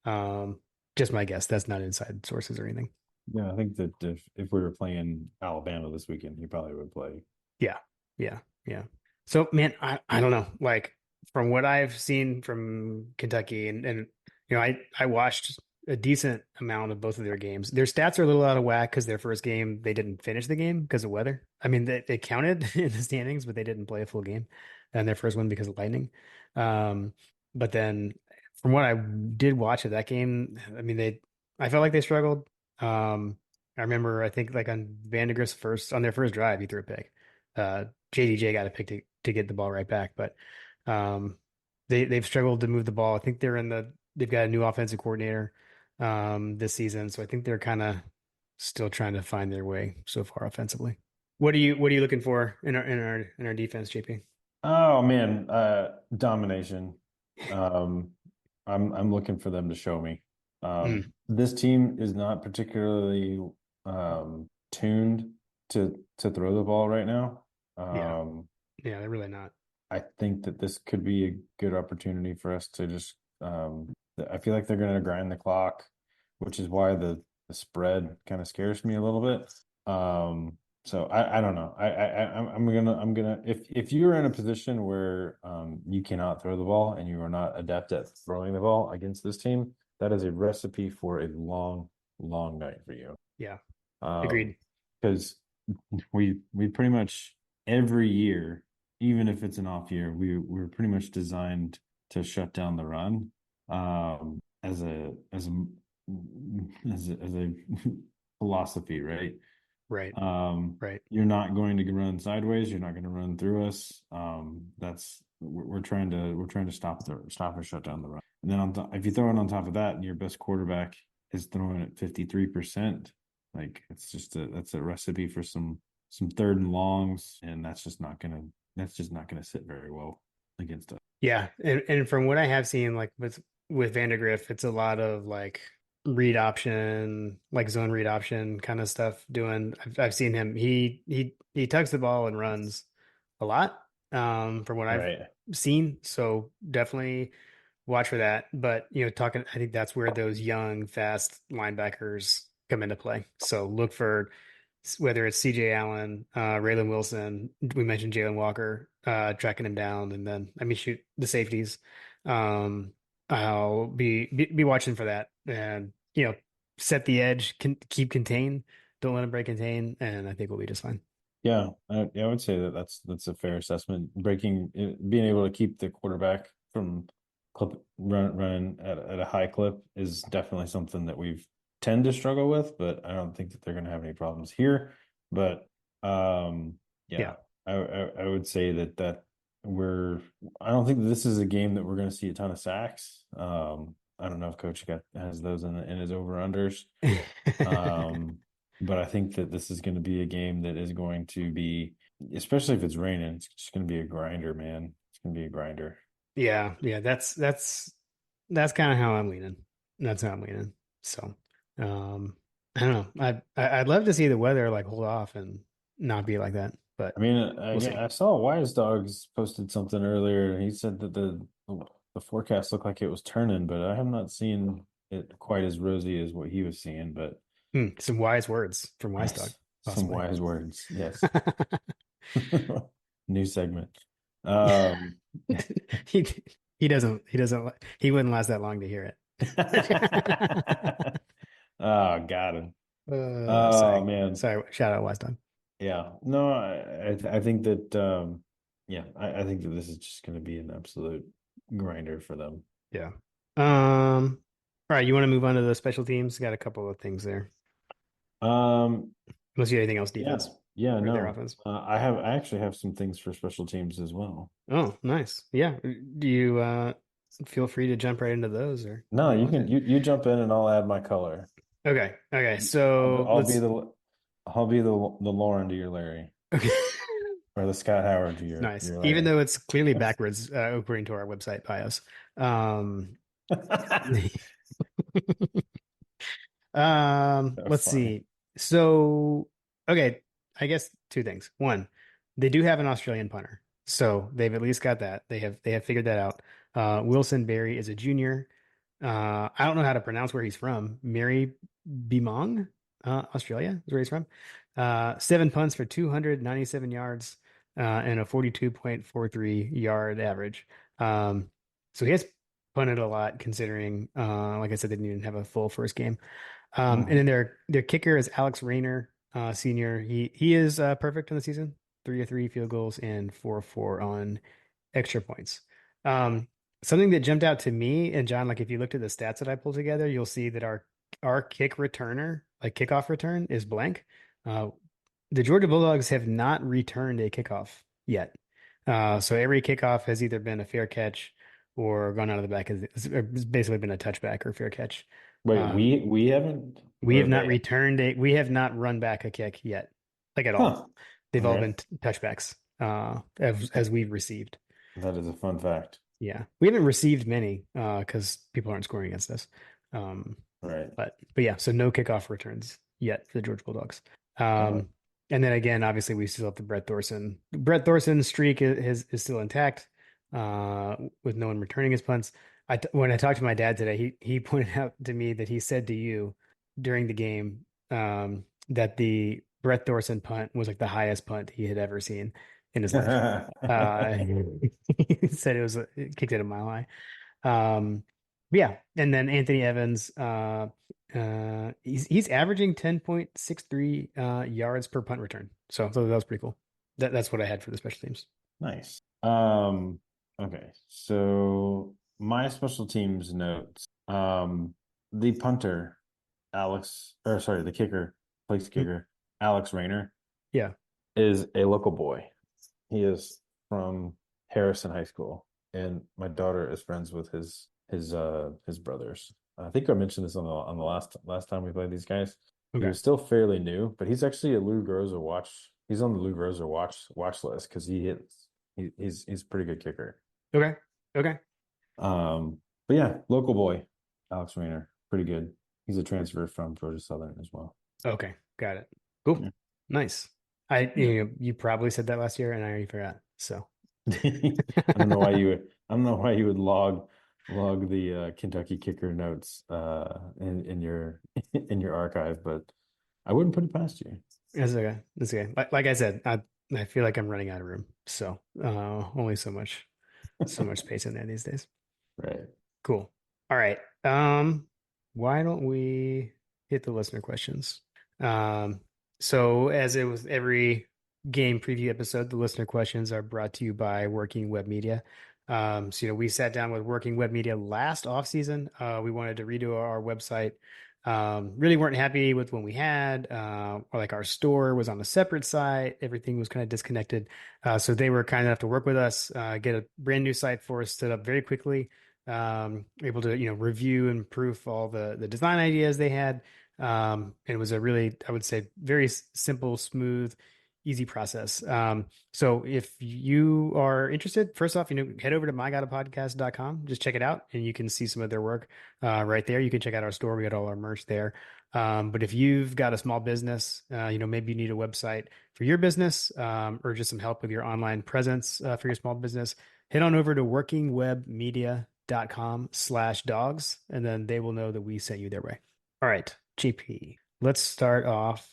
Speaker 2: Um, just my guess. That's not inside sources or anything.
Speaker 1: Yeah, I think that if we were playing Alabama this weekend, he probably would play.
Speaker 2: Yeah, yeah, yeah. So man, I don't know. Like from what I've seen from Kentucky and I watched a decent amount of both of their games. Their stats are a little out of whack because their first game they didn't finish the game because of weather. I mean, they counted in the standings, but they didn't play a full game. And their first one because of lightning. Um, but then from what I did watch of that game, I mean I felt like they struggled. I remember I think like on Vandegrift's on their first drive, he threw a pick. JDJ got a pick to get the ball right back, but um, they've struggled to move the ball. I think they've got a new offensive coordinator this season, so I think they're kind of still trying to find their way so far offensively. What are you looking for in our defense, JP?
Speaker 1: Oh man, domination. Um, I'm looking for them to show me.
Speaker 2: Mm.
Speaker 1: this team is not particularly tuned to throw the ball right now.
Speaker 2: Yeah. Yeah, they're really not.
Speaker 1: I think that this could be a good opportunity for us to just I feel like they're going to grind the clock, which is why the spread kind of scares me a little bit. So I don't know. I'm gonna if you're in a position where you cannot throw the ball and you are not adept at throwing the ball against this team, that is a recipe for a long night for you.
Speaker 2: Yeah.
Speaker 1: Um,
Speaker 2: Agreed.
Speaker 1: because we pretty much every year, even if it's an off year, we're pretty much designed to shut down the run as a philosophy, right?
Speaker 2: Right. Right.
Speaker 1: You're not going to run sideways. You're not going to run through us. That's we're trying to stop or shut down the run. And then if you throw it on top of that, and your best quarterback is throwing at 53%, like it's just that's a recipe for some third and longs, and that's just not gonna sit very well against us.
Speaker 2: Yeah. And from what I have seen, like with Vandegrift, it's a lot of like read option, like zone read option kind of stuff doing. I've seen him. He tugs the ball and runs a lot, from what I've
Speaker 1: Right.
Speaker 2: seen. So definitely watch for that. But talking, I think that's where those young, fast linebackers come into play. So look for whether it's CJ Allen, Raylan Wilson, we mentioned Jalen Walker, tracking him down, and then I mean shoot the safeties. I'll be watching for that, and set the edge, keep contain, don't let him break contain, and I think we'll be just fine.
Speaker 1: Yeah, I would say that that's a fair assessment. Being able to keep the quarterback from running at a high clip is definitely something that we've tend to struggle with, but I don't think that they're going to have any problems here. But
Speaker 2: Yeah.
Speaker 1: yeah, I would say that we're I don't think that this is a game that we're going to see a ton of sacks. I don't know if Coach has those in his over unders. Um, but I think that this is going to be a game that is going to be, especially if it's raining, it's just going to be a grinder, man. It's going to be a grinder.
Speaker 2: Yeah, yeah, that's kind of how I'm leaning. That's how I'm leaning. So, um, I don't know. I'd love to see the weather like hold off and not be like that, but
Speaker 1: I mean,
Speaker 2: we'll see.
Speaker 1: I saw Wise Dogs posted something earlier, and he said that the forecast looked like it was turning, but I have not seen it quite as rosy as what he was seeing. But
Speaker 2: Some wise words from Wise Dog,
Speaker 1: yes, some
Speaker 2: possibly.
Speaker 1: wise words. Yes, new segment. Um,
Speaker 2: He he wouldn't last that long to hear it.
Speaker 1: oh, got him. Oh
Speaker 2: Sorry.
Speaker 1: man.
Speaker 2: Sorry. Shout out Wise Dog.
Speaker 1: Yeah. No, I think that yeah, I think that this is just going to be an absolute grinder for them.
Speaker 2: Yeah. All right, you want to move on to the special teams? Got a couple of things there.
Speaker 1: Um
Speaker 2: Unless you have anything else
Speaker 1: yeah.
Speaker 2: defense
Speaker 1: Yeah,
Speaker 2: or their
Speaker 1: no.
Speaker 2: offense.
Speaker 1: I actually have some things for special teams as well.
Speaker 2: Oh, nice. Yeah. Do you feel free to jump right into those or
Speaker 1: No,
Speaker 2: do you
Speaker 1: you
Speaker 2: want
Speaker 1: can
Speaker 2: to?
Speaker 1: you jump in and I'll add my color.
Speaker 2: Okay. Okay.
Speaker 1: I'll be,
Speaker 2: So
Speaker 1: I'll be
Speaker 2: let's
Speaker 1: the I'll be the Lauren to your Larry
Speaker 2: okay.
Speaker 1: or the Scott Howard to
Speaker 2: Nice.
Speaker 1: your
Speaker 2: Even
Speaker 1: Larry.
Speaker 2: though it's clearly backwards, according to our website bios. Um,
Speaker 1: So
Speaker 2: let's
Speaker 1: funny.
Speaker 2: see. So, okay, I guess two things. One, they do have an Australian punter, so they've at least got that. They have figured that out. Wilson Berry is a junior. I don't know how to pronounce where he's from. Mary Bimong, Australia is where he's from. 7 punts for 297 yards, and a 42.43 yard average. So he has punted a lot considering, like I said, they didn't even have a full first game. And then
Speaker 1: Mhm.
Speaker 2: their kicker is Alex Rayner, senior. He is perfect in the season, 3 of 3 field goals and 4 of 4 on extra points. Um, Something that jumped out to me and John, like if you looked at the stats that I pulled together, you'll see that our kick returner, like kickoff return, is blank. Uh, the Georgia Bulldogs have not returned a kickoff yet. So every kickoff has either been a fair catch or gone out of the back. It's basically been a touchback or fair catch.
Speaker 1: Wait,
Speaker 2: Uh,
Speaker 1: we haven't
Speaker 2: we
Speaker 1: or
Speaker 2: have not
Speaker 1: they
Speaker 2: returned we have not run back a kick yet, like at all.
Speaker 1: huh.
Speaker 2: They've all
Speaker 1: Okay.
Speaker 2: been touchbacks, as we've received.
Speaker 1: That is a fun fact.
Speaker 2: Yeah, we haven't received many because people aren't scoring against us. Um,
Speaker 1: Right.
Speaker 2: But yeah, so no kickoff returns yet for the Georgia Bulldogs.
Speaker 1: Uh,
Speaker 2: And then again, obviously we still have the Brett Thorson streak is still intact, with no one returning his punts. When I talked to my dad today, he pointed out to me that he said to you during the game, that the Brett Thorson punt was like the highest punt he had ever seen in his life. Uh, he said it kicked it a mile high. Yeah, and then Anthony Evans, he's averaging 10.63 yards per punt return. So that was pretty cool. That's what I had for the special teams.
Speaker 1: Nice. Okay. So my special teams notes. The punter, the kicker, place
Speaker 2: Mm,
Speaker 1: kicker, Alex Rayner,
Speaker 2: yeah.
Speaker 1: is a local boy. He is from Harrison High School, and my daughter is friends with his brothers. I think I mentioned this on the last time we played these guys. He
Speaker 2: Okay.
Speaker 1: was still fairly new, but he's actually a Lou Groza watch. He's on the Lou Groza watch list because he's a pretty good kicker.
Speaker 2: Okay. Okay.
Speaker 1: But yeah, local boy, Alex Rayner, pretty good. He's a transfer from Georgia Southern as well.
Speaker 2: Okay. Got it. Cool.
Speaker 1: Yeah.
Speaker 2: Nice.
Speaker 1: Yeah.
Speaker 2: You probably said that last year and I already forgot. So
Speaker 1: I don't know why you would log the Kentucky kicker notes in your in your archive, but I wouldn't put it past you.
Speaker 2: That's okay. That's okay. Like I said, I feel like I'm running out of room. So only so much space in there these days.
Speaker 1: Right.
Speaker 2: Cool. All right. Why don't we hit the listener questions? Um, so as it was every game preview episode, the listener questions are brought to you by Working Web Media. So we sat down with Working Web Media last off season. We wanted to redo our website. Really weren't happy with when we had, or like our store was on a separate site. Everything was kind of disconnected. So they were kind enough to work with us, get a brand new site for us stood up very quickly, able to, review and proof all the design ideas they had. It was a really, I would say, very simple, smooth, easy process. So if you are interested, first off, head over to mygodapodcast.com, just check it out and you can see some of their work right there. You can check out our store. We got all our merch there. But if you've got a small business, maybe you need a website for your business, or just some help with your online presence for your small business, head on over to workingwebmedia.com/dogs, and then they will know that we sent you their way. All right, GP. Let's start off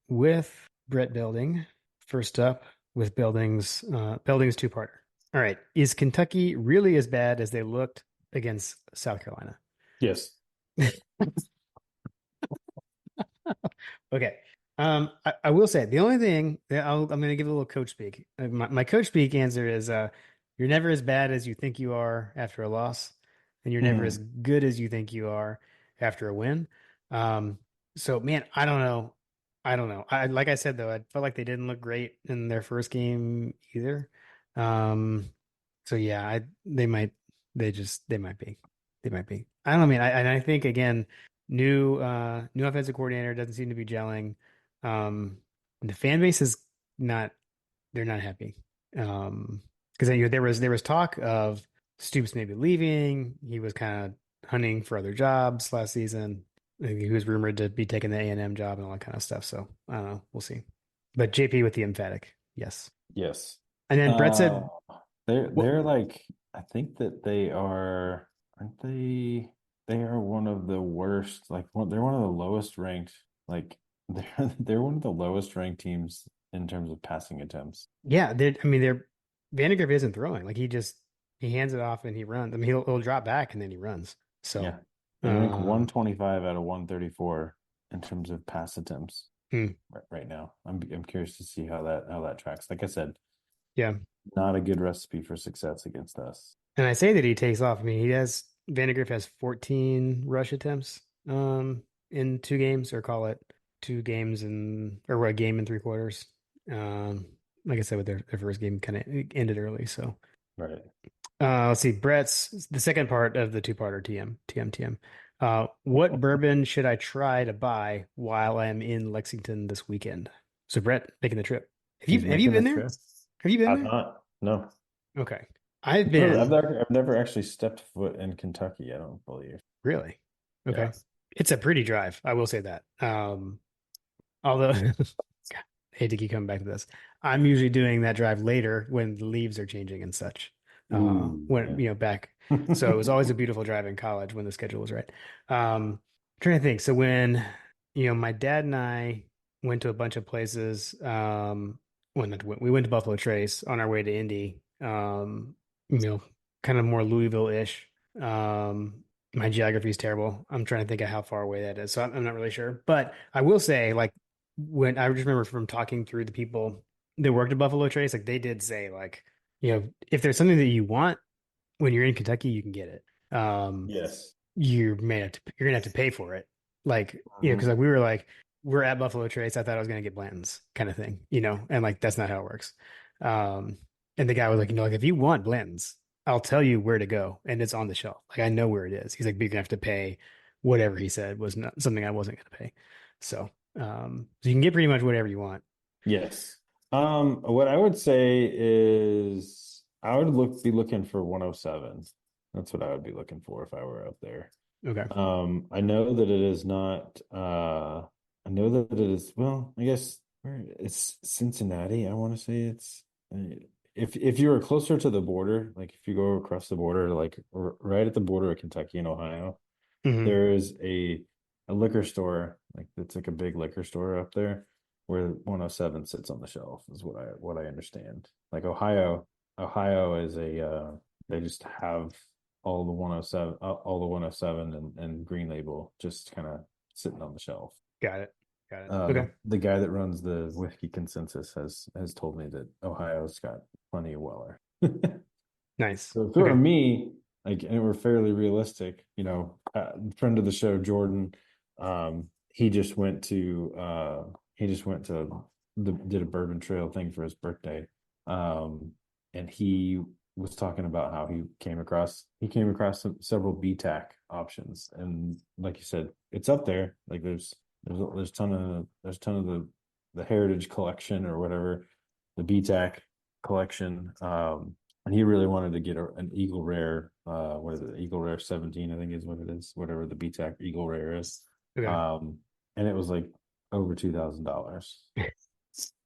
Speaker 2: with Brett Building. First up with Building's two-parter. All right, is Kentucky really as bad as they looked against South Carolina?
Speaker 1: Yes.
Speaker 2: Okay. I will say the only thing that I'm going to give a little coach speak. My coach speak answer is, you're never as bad as you think you are after a loss, and you're never as
Speaker 1: Hmm.
Speaker 2: good as you think you are after a win. So man, I don't know. I don't know. Like I said though, I felt like they didn't look great in their first game either. Um, so yeah, they might be. They might be. I don't know, man. I think again, new offensive coordinator doesn't seem to be gelling. The fan base is not they're not happy. Because there was talk of Stoops maybe leaving. He was kind of hunting for other jobs last season. He was rumored to be taking the A&M job and all that kind of stuff. So I don't know. We'll see. But JP with the emphatic, yes.
Speaker 1: Yes.
Speaker 2: And then Brett
Speaker 1: Uh,
Speaker 2: said, "What?
Speaker 1: they're like, I think that they are, aren't they? They are one of the worst. They're one of the lowest ranked. Like they're one of the lowest ranked teams in terms of passing attempts.
Speaker 2: Yeah, they're Vandegrift isn't throwing. Like he hands it off and he runs. I mean, he'll drop back and then he runs. So,
Speaker 1: Yeah, they rank
Speaker 2: uh,
Speaker 1: 125 out of 134 in terms of pass attempts
Speaker 2: hmm,
Speaker 1: right now. I'm curious to see how that tracks. Like I said,
Speaker 2: yeah.
Speaker 1: not a good recipe for success against us.
Speaker 2: And I say that he takes off. I mean, Vandegrift has 14 rush attempts in two games, or call it two games or a game and three quarters. Um, like I said, with their first game kind of ended early. So
Speaker 1: Right.
Speaker 2: let's see. Brett's the second part of the two-parter TM. What bourbon should I try to buy while I'm in Lexington this weekend? So Brett making the trip.
Speaker 1: He's
Speaker 2: Have you
Speaker 1: making the
Speaker 2: been there?
Speaker 1: trip.
Speaker 2: Have you been
Speaker 1: I've
Speaker 2: there?
Speaker 1: not. No.
Speaker 2: Okay. I've
Speaker 1: I've
Speaker 2: been.
Speaker 1: never actually stepped foot in Kentucky, I don't believe.
Speaker 2: Really? Okay.
Speaker 1: Yeah.
Speaker 2: It's a pretty drive, I will say that. Although God, I hate to keep coming back to this. I'm usually doing that drive later when the leaves are changing and such.
Speaker 1: Ooh,
Speaker 2: When
Speaker 1: yeah.
Speaker 2: back. So it was always a beautiful drive in college when the schedule was right. Trying to think. So when, my dad and I went to a bunch of places, when we went to Buffalo Trace on our way to Indy, you know, kind of more Louisville-ish. My geography is terrible. I'm trying to think of how far away that is. So I'm not really sure. But I will say, like, when I just remember from talking through the people that worked at Buffalo Trace, like they did say, like, if there's something that you want when you're in Kentucky, you can get it.
Speaker 1: Yes.
Speaker 2: You're gonna have to pay for it. Like, because
Speaker 1: Mhm.
Speaker 2: like we were like, we're at Buffalo Trace. I thought I was gonna get Blanton's kind of thing, and like that's not how it works. Um, and the guy was like, like if you want Blanton's, I'll tell you where to go, and it's on the shelf. Like I know where it is. He's like, but you're gonna have to pay whatever he said was not something I wasn't gonna pay. So you can get pretty much whatever you want.
Speaker 1: Yes. What I would say is I would be looking for 107. That's what I would be looking for if I were out there.
Speaker 2: Okay.
Speaker 1: I know that it is not I know that it is, well, I guess it's Cincinnati. I want to say it's if you were closer to the border, like if you go across the border, like right at the border of Kentucky and Ohio,
Speaker 2: Hmm.
Speaker 1: there is a liquor store, like it's like a big liquor store up there where 107 sits on the shelf is what I understand. Like Ohio is they just have all the 107 all the 107 and Green Label just kind of sitting on the shelf.
Speaker 2: Got it. Got it.
Speaker 1: The
Speaker 2: Okay.
Speaker 1: the guy that runs the Whiskey Consensus has told me that Ohio's got plenty of Weller.
Speaker 2: Nice.
Speaker 1: So if it were
Speaker 2: Okay.
Speaker 1: me, like, and we're fairly realistic, friend of the show, Jordan, he just went to did a bourbon trail thing for his birthday. Um, and he was talking about how he came across several BTAC options. And like you said, it's up there. Like there's ton of the Heritage Collection or whatever, the BTAC collection. And he really wanted to get an Eagle Rare, what is it, Eagle Rare 17, I think is what it is, whatever the BTAC Eagle Rare is.
Speaker 2: Okay.
Speaker 1: Um, and it was like over $2,000.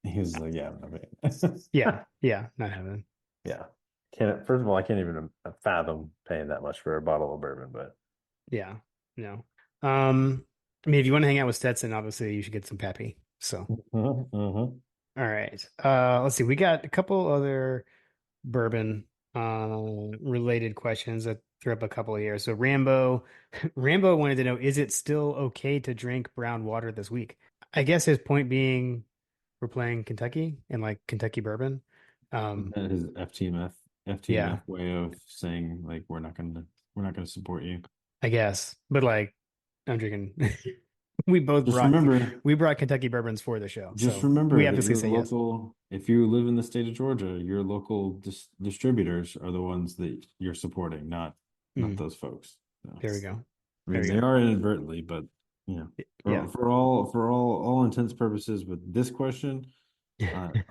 Speaker 1: He was like, yeah, I'm not paying.
Speaker 2: Yeah. Yeah. Not having.
Speaker 1: Yeah. Can't First of all, I can't even fathom paying that much for a bottle of bourbon, but
Speaker 2: Yeah. No. I mean, if you want to hang out with Stetson, obviously you should get some Pappy. So,
Speaker 1: Mhm.
Speaker 2: all right. Let's see. We got a couple other bourbon related questions that threw up a couple of years. So Rambo wanted to know, is it still okay to drink brown water this week? I guess his point being we're playing Kentucky and like Kentucky bourbon. Um,
Speaker 1: His
Speaker 2: yeah,
Speaker 1: FTMF way of saying like we're not gonna support you.
Speaker 2: I guess. But like I'm drinking we both
Speaker 1: Just
Speaker 2: brought
Speaker 1: remember,
Speaker 2: we brought Kentucky bourbons for the show.
Speaker 1: just
Speaker 2: So we
Speaker 1: remember that
Speaker 2: obviously
Speaker 1: your
Speaker 2: say yes.
Speaker 1: local, if you live in the state of Georgia, your local distributors are the ones that you're supporting, not
Speaker 2: Mm,
Speaker 1: those folks. So,
Speaker 2: there we go.
Speaker 1: I
Speaker 2: There
Speaker 1: mean,
Speaker 2: we
Speaker 1: they
Speaker 2: go.
Speaker 1: are inadvertently, but
Speaker 2: Yeah.
Speaker 1: for all intents purposes with this question,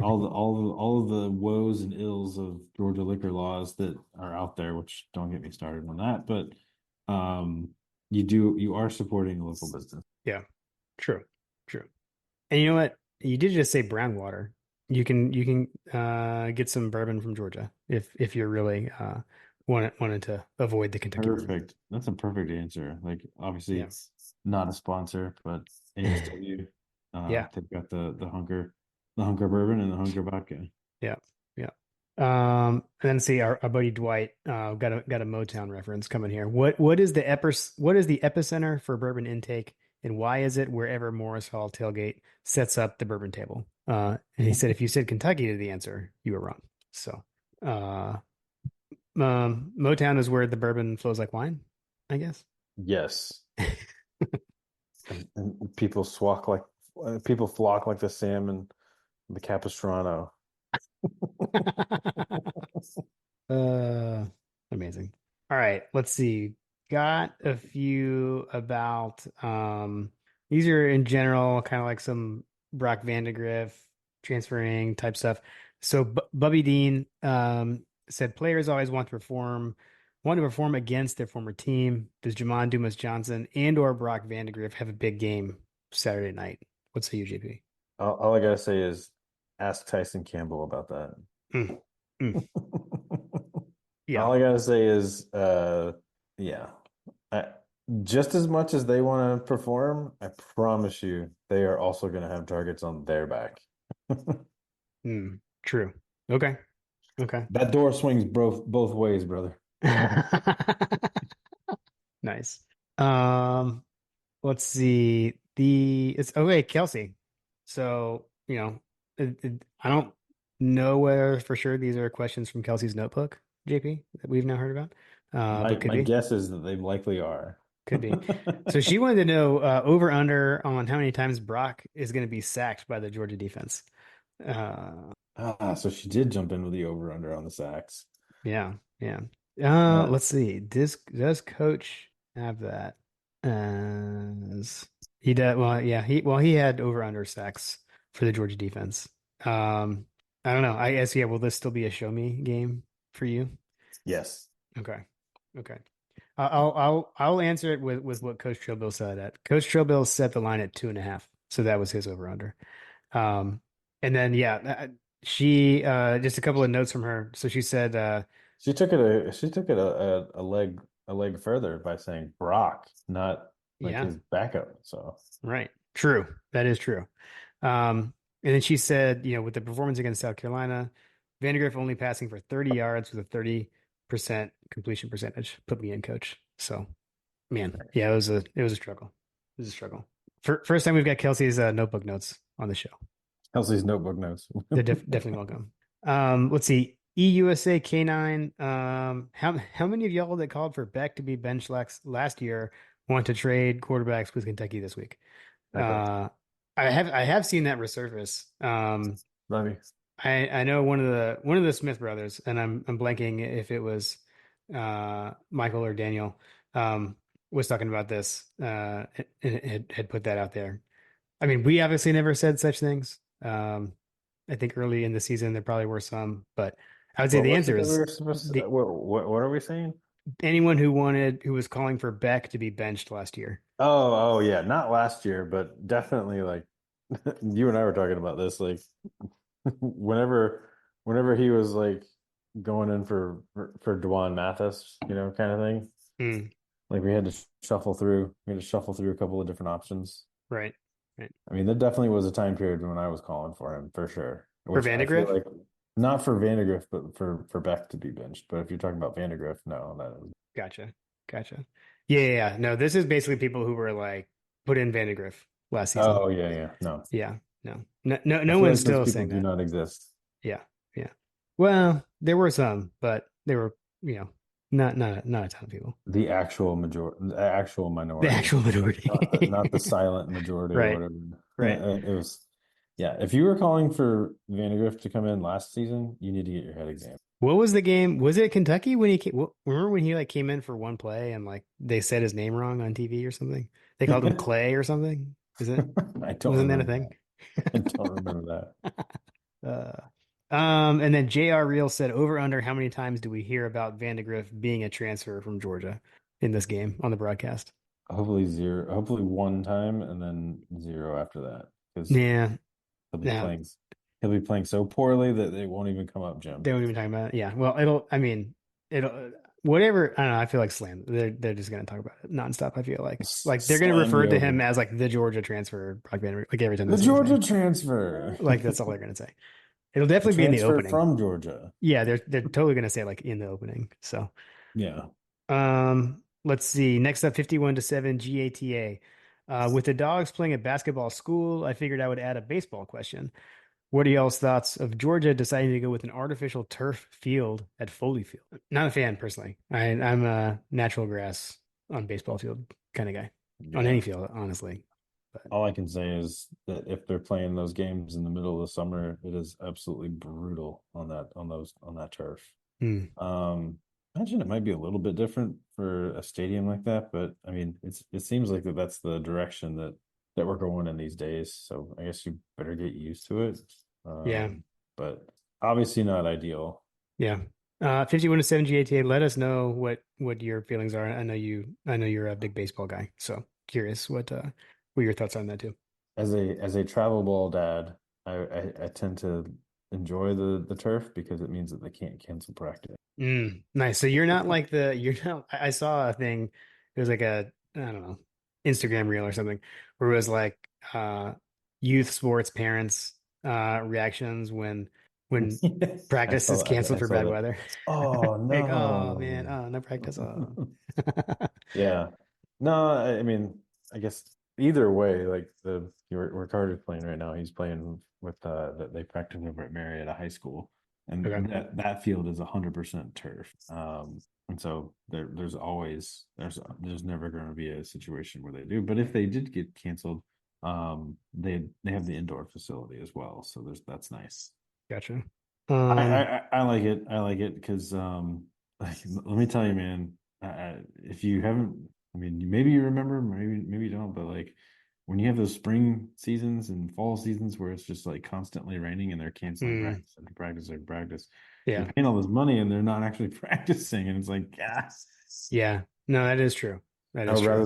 Speaker 1: all of the woes and ills of Georgia liquor laws that are out there, which don't get me started on that, but um, you are supporting a local business.
Speaker 2: Yeah. True. True. And you know what? You did just say brown water. You can get some bourbon from Georgia if you're really wanted to avoid the Kentucky bourbon.
Speaker 1: Perfect. That's a perfect answer. Like
Speaker 2: Yeah.
Speaker 1: obviously not a sponsor, but ASW,
Speaker 2: Yeah.
Speaker 1: they've got the hunker bourbon and the hunker vodka.
Speaker 2: Yeah. Yeah. And then see our buddy Dwight got a Motown reference coming here. What is the epicenter for bourbon intake and why is it wherever Morris Hall tailgate sets up the bourbon table? And he said if you said Kentucky to the answer, you were wrong. So uh Motown is where the bourbon flows like wine, I guess.
Speaker 1: Yes. And people flock like the salmon, the Capistrano.
Speaker 2: Uh, amazing. All right, let's see. Got a few about these are in general kind of like some Brock Vandegrift transferring type stuff. So B Bubby Dean said players always want to perform want to perform against their former team. Does Jamon Dumas Johnson and or Brock Vandagriff have a big game Saturday night? What say you, JP?
Speaker 1: All I gotta say is ask Tyson Campbell about that.
Speaker 2: Mm, mm. Yeah.
Speaker 1: All I gotta say is, yeah. I, just as much as they want to perform, I promise you, they are also going to have targets on their back.
Speaker 2: True. Okay. Okay.
Speaker 1: That door swings both ways, brother.
Speaker 2: Nice. Um, let's see. It's okay, Kelsey. So, I don't know whether for sure these are questions from Kelsey's notebook, JP, that we've now heard about.
Speaker 1: My
Speaker 2: But could
Speaker 1: my
Speaker 2: be.
Speaker 1: guess is that they likely are.
Speaker 2: Could be. So she wanted to know over under on how many times Brock is going to be sacked by the Georgia defense. Uh,
Speaker 1: So she did jump in with the over under on the sacks.
Speaker 2: yeah, yeah.
Speaker 1: Uh,
Speaker 2: Let's see. Does Coach have that as he does? Well, yeah. He had over under sacks for the Georgia defense. I don't know. I guess yeah. Will this still be a show me game for you?
Speaker 1: yes.
Speaker 2: Okay. Okay. I'll answer it with what Coach Trillbill said at. Coach Trillbill set the line at 2.5, so that was his over under. Um, and then yeah, she just a couple of notes from her. So she said,
Speaker 1: She took it a leg further by saying Brock, not like
Speaker 2: yeah,
Speaker 1: his backup. So
Speaker 2: right, true, that is true. And then she said, with the performance against South Carolina, Vandegrift only passing for 30 yards with a 30% completion percentage. Put me in, coach. So, man, yeah, it was a struggle. It was a struggle. First time we've got Kelsey's notebook notes on the show.
Speaker 1: Kelsey's notebook notes.
Speaker 2: They're definitely welcome. Let's see. EUSA K9. How many of y'all that called for Beck to be benched last year want to trade quarterbacks with Kentucky this week?
Speaker 1: Echo.
Speaker 2: I have seen that resurface.
Speaker 1: Love you.
Speaker 2: I know one of the Smith brothers, and I'm blanking if it was Michael or Daniel, was talking about this, and had put that out there. I mean, we obviously never said such things. I think early in the season there probably were some, but I would say the
Speaker 1: What's it
Speaker 2: answer
Speaker 1: that we
Speaker 2: is
Speaker 1: were supposed to?
Speaker 2: the
Speaker 1: What are we saying?
Speaker 2: anyone who was calling for Beck to be benched last year.
Speaker 1: Oh, yeah, not last year, but definitely like you and I were talking about this. Like whenever he was like going in for Dwan Mathis, kind of thing.
Speaker 2: Hmm,
Speaker 1: Like we had to shuffle through. We had to shuffle through a couple of different options.
Speaker 2: right, right.
Speaker 1: I mean, there definitely was a time period when I was calling for him for sure.
Speaker 2: For
Speaker 1: Which I feel
Speaker 2: Vandegrift?
Speaker 1: like not for Vandegrift, but for Beck to be benched. But if you're talking about Vandegrift, no, that is.
Speaker 2: Gotcha. Gotcha. Yeah, yeah, yeah. No, this is basically people who were like put in Vandegrift last season.
Speaker 1: Oh yeah, yeah. No,
Speaker 2: Yeah, no. No
Speaker 1: I feel
Speaker 2: one's
Speaker 1: like those
Speaker 2: still
Speaker 1: people
Speaker 2: saying
Speaker 1: do
Speaker 2: that.
Speaker 1: not exist.
Speaker 2: Yeah, yeah. Well, there were some, but they were, not a ton of people.
Speaker 1: The actual
Speaker 2: The
Speaker 1: minority,
Speaker 2: actual
Speaker 1: not the
Speaker 2: majority.
Speaker 1: silent majority or
Speaker 2: Right,
Speaker 1: whatever.
Speaker 2: right.
Speaker 1: It was, yeah. If you were calling for Vandegrift to come in last season, you need to get your head examined.
Speaker 2: What was the game? Was it Kentucky when he came? Remember when he like came in for one play and like they said his name wrong on TV or something? They called him Clay or something. Is it?
Speaker 1: I don't
Speaker 2: Wasn't that a
Speaker 1: remember
Speaker 2: thing?
Speaker 1: that. I don't remember
Speaker 2: Uh, and then JR Real said over under how many times do we hear about Vandegrift being a transfer from Georgia in this game on the broadcast?
Speaker 1: that. Hopefully zero. Hopefully one time and then zero after that because
Speaker 2: Yeah,
Speaker 1: he'll be
Speaker 2: yeah,
Speaker 1: playing. He'll be playing so poorly that they won't even come up,
Speaker 2: they
Speaker 1: Jim.
Speaker 2: won't even talk about it. Yeah, well, it'll whatever. I don't know. I feel like slam. They're just gonna talk about it nonstop. I feel like they're gonna
Speaker 1: Slam
Speaker 2: refer
Speaker 1: you
Speaker 2: to him
Speaker 1: over.
Speaker 2: as like the Georgia transfer, Brock Vandegrift, like every time they
Speaker 1: The
Speaker 2: say his
Speaker 1: Georgia
Speaker 2: name.
Speaker 1: transfer.
Speaker 2: Like that's all they're gonna say. It'll
Speaker 1: The
Speaker 2: definitely be in the
Speaker 1: transfer
Speaker 2: opening.
Speaker 1: from Georgia.
Speaker 2: Yeah, they're totally gonna say like in the opening. So.
Speaker 1: Yeah.
Speaker 2: Let's see. Next up, 51-7 GATA. With the dogs playing at basketball school, I figured I would add a baseball question. What are y'all's thoughts of Georgia deciding to go with an artificial turf field at Foley Field? Not a fan personally. I'm a natural grass on baseball field kind of guy. On any
Speaker 1: Yeah.
Speaker 2: field, honestly. But
Speaker 1: All I can say is that if they're playing those games in the middle of the summer, it is absolutely brutal on that turf.
Speaker 2: hmm,
Speaker 1: Um, Imagine it might be a little bit different for a stadium like that, but I mean, it seems like that's the direction that we're going in these days. So I guess you better get used to it.
Speaker 2: yeah,
Speaker 1: But obviously not ideal.
Speaker 2: yeah. 51 to 7 GATA. Let us know what your feelings are. I know you're a big baseball guy, so curious what your thoughts are on that too.
Speaker 1: As a travel ball dad, I tend to enjoy the turf because it means that they can't cancel practice.
Speaker 2: Nice. So you're not like you're not, I saw a thing, it was like I don't know, Instagram reel or something, where it was like youth sports parents reactions when
Speaker 1: I
Speaker 2: practice is
Speaker 1: saw that.
Speaker 2: canceled
Speaker 1: I
Speaker 2: for
Speaker 1: saw
Speaker 2: bad
Speaker 1: that.
Speaker 2: weather.
Speaker 1: Oh
Speaker 2: Like, oh man,
Speaker 1: no.
Speaker 2: oh no practice. Oh.
Speaker 1: Yeah. No, I mean, I guess either way, like Ricardo's playing right now. He's playing with that they practice over at Marietta High School, and
Speaker 2: Okay.
Speaker 1: that field is 100% turf. And so there's never going to be a situation where they do. But if they did get canceled, they have the indoor facility as well. So that's nice.
Speaker 2: Gotcha.
Speaker 1: I,
Speaker 2: Um,
Speaker 1: I like it. I like it because like, let me tell you, man. If you haven't, I mean, maybe you remember, maybe you don't, but like when you have those spring seasons and fall seasons where it's just like constantly raining and they're canceling
Speaker 2: mm,
Speaker 1: practice after practice after practice, you're
Speaker 2: yeah.
Speaker 1: paying all this money and they're not actually practicing, and it's like, yes.
Speaker 2: Yeah. No, that is true. That is true.
Speaker 1: I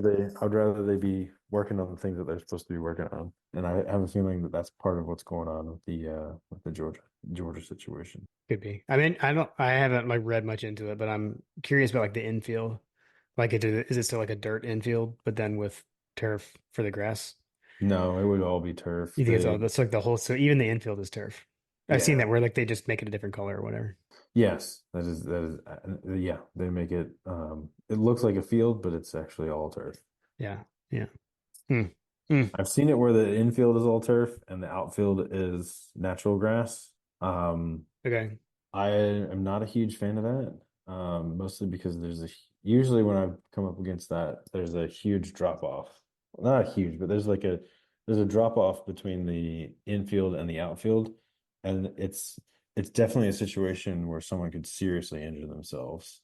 Speaker 1: would rather they be working on the things that they're supposed to be working on, and I have a feeling that that's part of what's going on with the Georgia situation.
Speaker 2: Could be. I mean, I haven't like read much into it, but I'm curious about like the infield. Like, is it still like a dirt infield, but then with turf for the grass?
Speaker 1: No, it would all be turf.
Speaker 2: You think it's all that's like the whole, so even the infield is turf. I've seen
Speaker 1: Yeah.
Speaker 2: that where like they just make it a different color or whatever.
Speaker 1: Yes, yeah, they make it it looks like a field, but it's actually all turf.
Speaker 2: Yeah. Yeah. Hmm. Hmm.
Speaker 1: I've seen it where the infield is all turf and the outfield is natural grass. Um
Speaker 2: Okay.
Speaker 1: I am not a huge fan of that. Mostly because usually when I've come up against that, there's a huge drop off. Well, not huge, but there's a drop off between the infield and the outfield, and it's definitely a situation where someone could seriously injure themselves.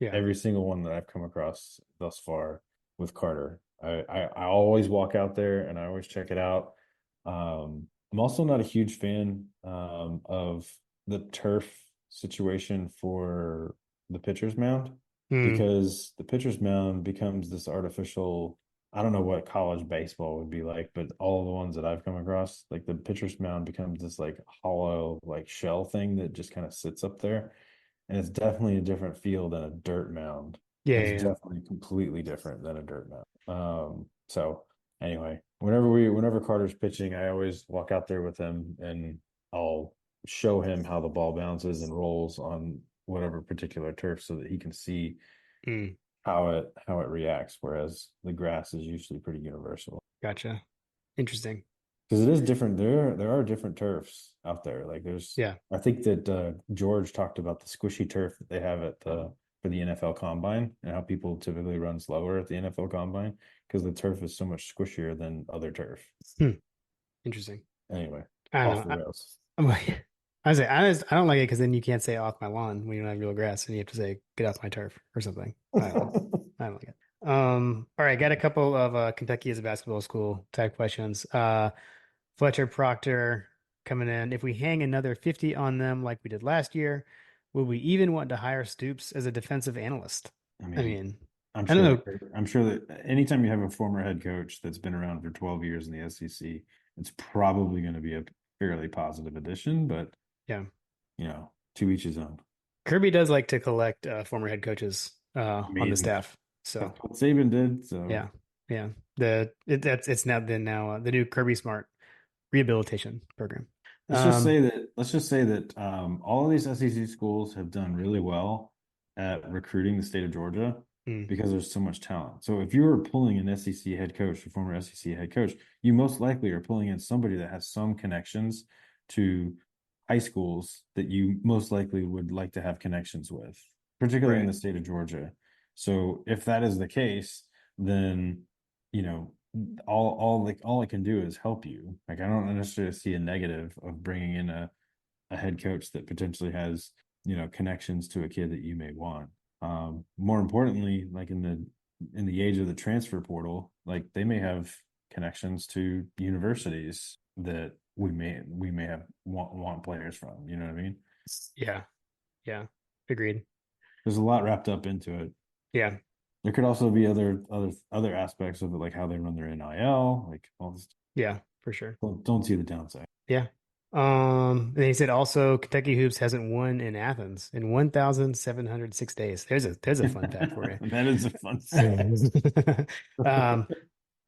Speaker 2: Yeah.
Speaker 1: Every single one that I've come across thus far with Carter, I always walk out there and I always check it out. I'm also not a huge fan of the turf situation for the pitcher's mound
Speaker 2: Hmm.
Speaker 1: because the pitcher's mound becomes this artificial. I don't know what college baseball would be like, but all the ones that I've come across, like the pitcher's mound becomes this like hollow, like shell thing that just kind of sits up there. And it's definitely a different feel than a dirt mound.
Speaker 2: Yeah.
Speaker 1: It's
Speaker 2: Yeah.
Speaker 1: definitely completely different than a dirt mound. So anyway, whenever Carter's pitching, I always walk out there with him and I'll show him how the ball bounces and rolls on whatever particular turf so that he can see
Speaker 2: Yeah. Hmm.
Speaker 1: how it reacts, whereas the grass is usually pretty universal.
Speaker 2: Gotcha. Interesting.
Speaker 1: Because it is different. There are different turfs out there. Like
Speaker 2: Yeah.
Speaker 1: I think that George talked about the squishy turf that they have at the for the NFL Combine and how people typically run slower at the NFL Combine because the turf is so much squishier than other turf.
Speaker 2: Hmm. Interesting.
Speaker 1: Anyway,
Speaker 2: I
Speaker 1: off
Speaker 2: don't
Speaker 1: the
Speaker 2: know.
Speaker 1: rails.
Speaker 2: I'm like, I don't like it because then you can't say off my lawn when you don't have real grass, and you have to say get off my turf or something. I don't know. I don't like it. All right, got a couple of Kentucky as a basketball school type questions. Fletcher Proctor coming in. If we hang another 50 on them like we did last year, would we even want to hire Stoops as a defensive analyst?
Speaker 1: I
Speaker 2: I
Speaker 1: mean,
Speaker 2: mean,
Speaker 1: I'm
Speaker 2: I don't
Speaker 1: sure
Speaker 2: know.
Speaker 1: I'm sure that anytime you have a former head coach that's been around for 12 years in the SEC, it's probably going to be a fairly positive addition, but
Speaker 2: Yeah,
Speaker 1: to each his own.
Speaker 2: Kirby does like to collect former head coaches
Speaker 1: I
Speaker 2: on the
Speaker 1: mean,
Speaker 2: staff. So.
Speaker 1: that's what Saban did, so
Speaker 2: Yeah, yeah. It's now the new Kirby Smart rehabilitation program. Um,
Speaker 1: let's just say that all of these SEC schools have done really well at recruiting the state of Georgia
Speaker 2: mm,
Speaker 1: because there's so much talent. So if you were pulling an SEC head coach, a former SEC head coach, you most likely are pulling in somebody that has some connections to high schools that you most likely would like to have connections with, particularly in
Speaker 2: right.
Speaker 1: the state of Georgia. So if that is the case, then you know all it can do is help you. Like I don't necessarily see a negative of bringing in a head coach that potentially has connections to a kid that you may want. More importantly, like in the age of the transfer portal, like they may have connections to universities that we may have want players from. You know what I mean?
Speaker 2: Yeah, yeah. Agreed.
Speaker 1: There's a lot wrapped up into it.
Speaker 2: Yeah.
Speaker 1: There could also be other aspects of it, like how they run their NIL, like all this.
Speaker 2: Yeah, for sure.
Speaker 1: Don't see the downside.
Speaker 2: Yeah. And he said also Kentucky Hoops hasn't won in Athens in 1,706 days. There's a fun fact for you.
Speaker 1: That is a fun fact.
Speaker 2: Um,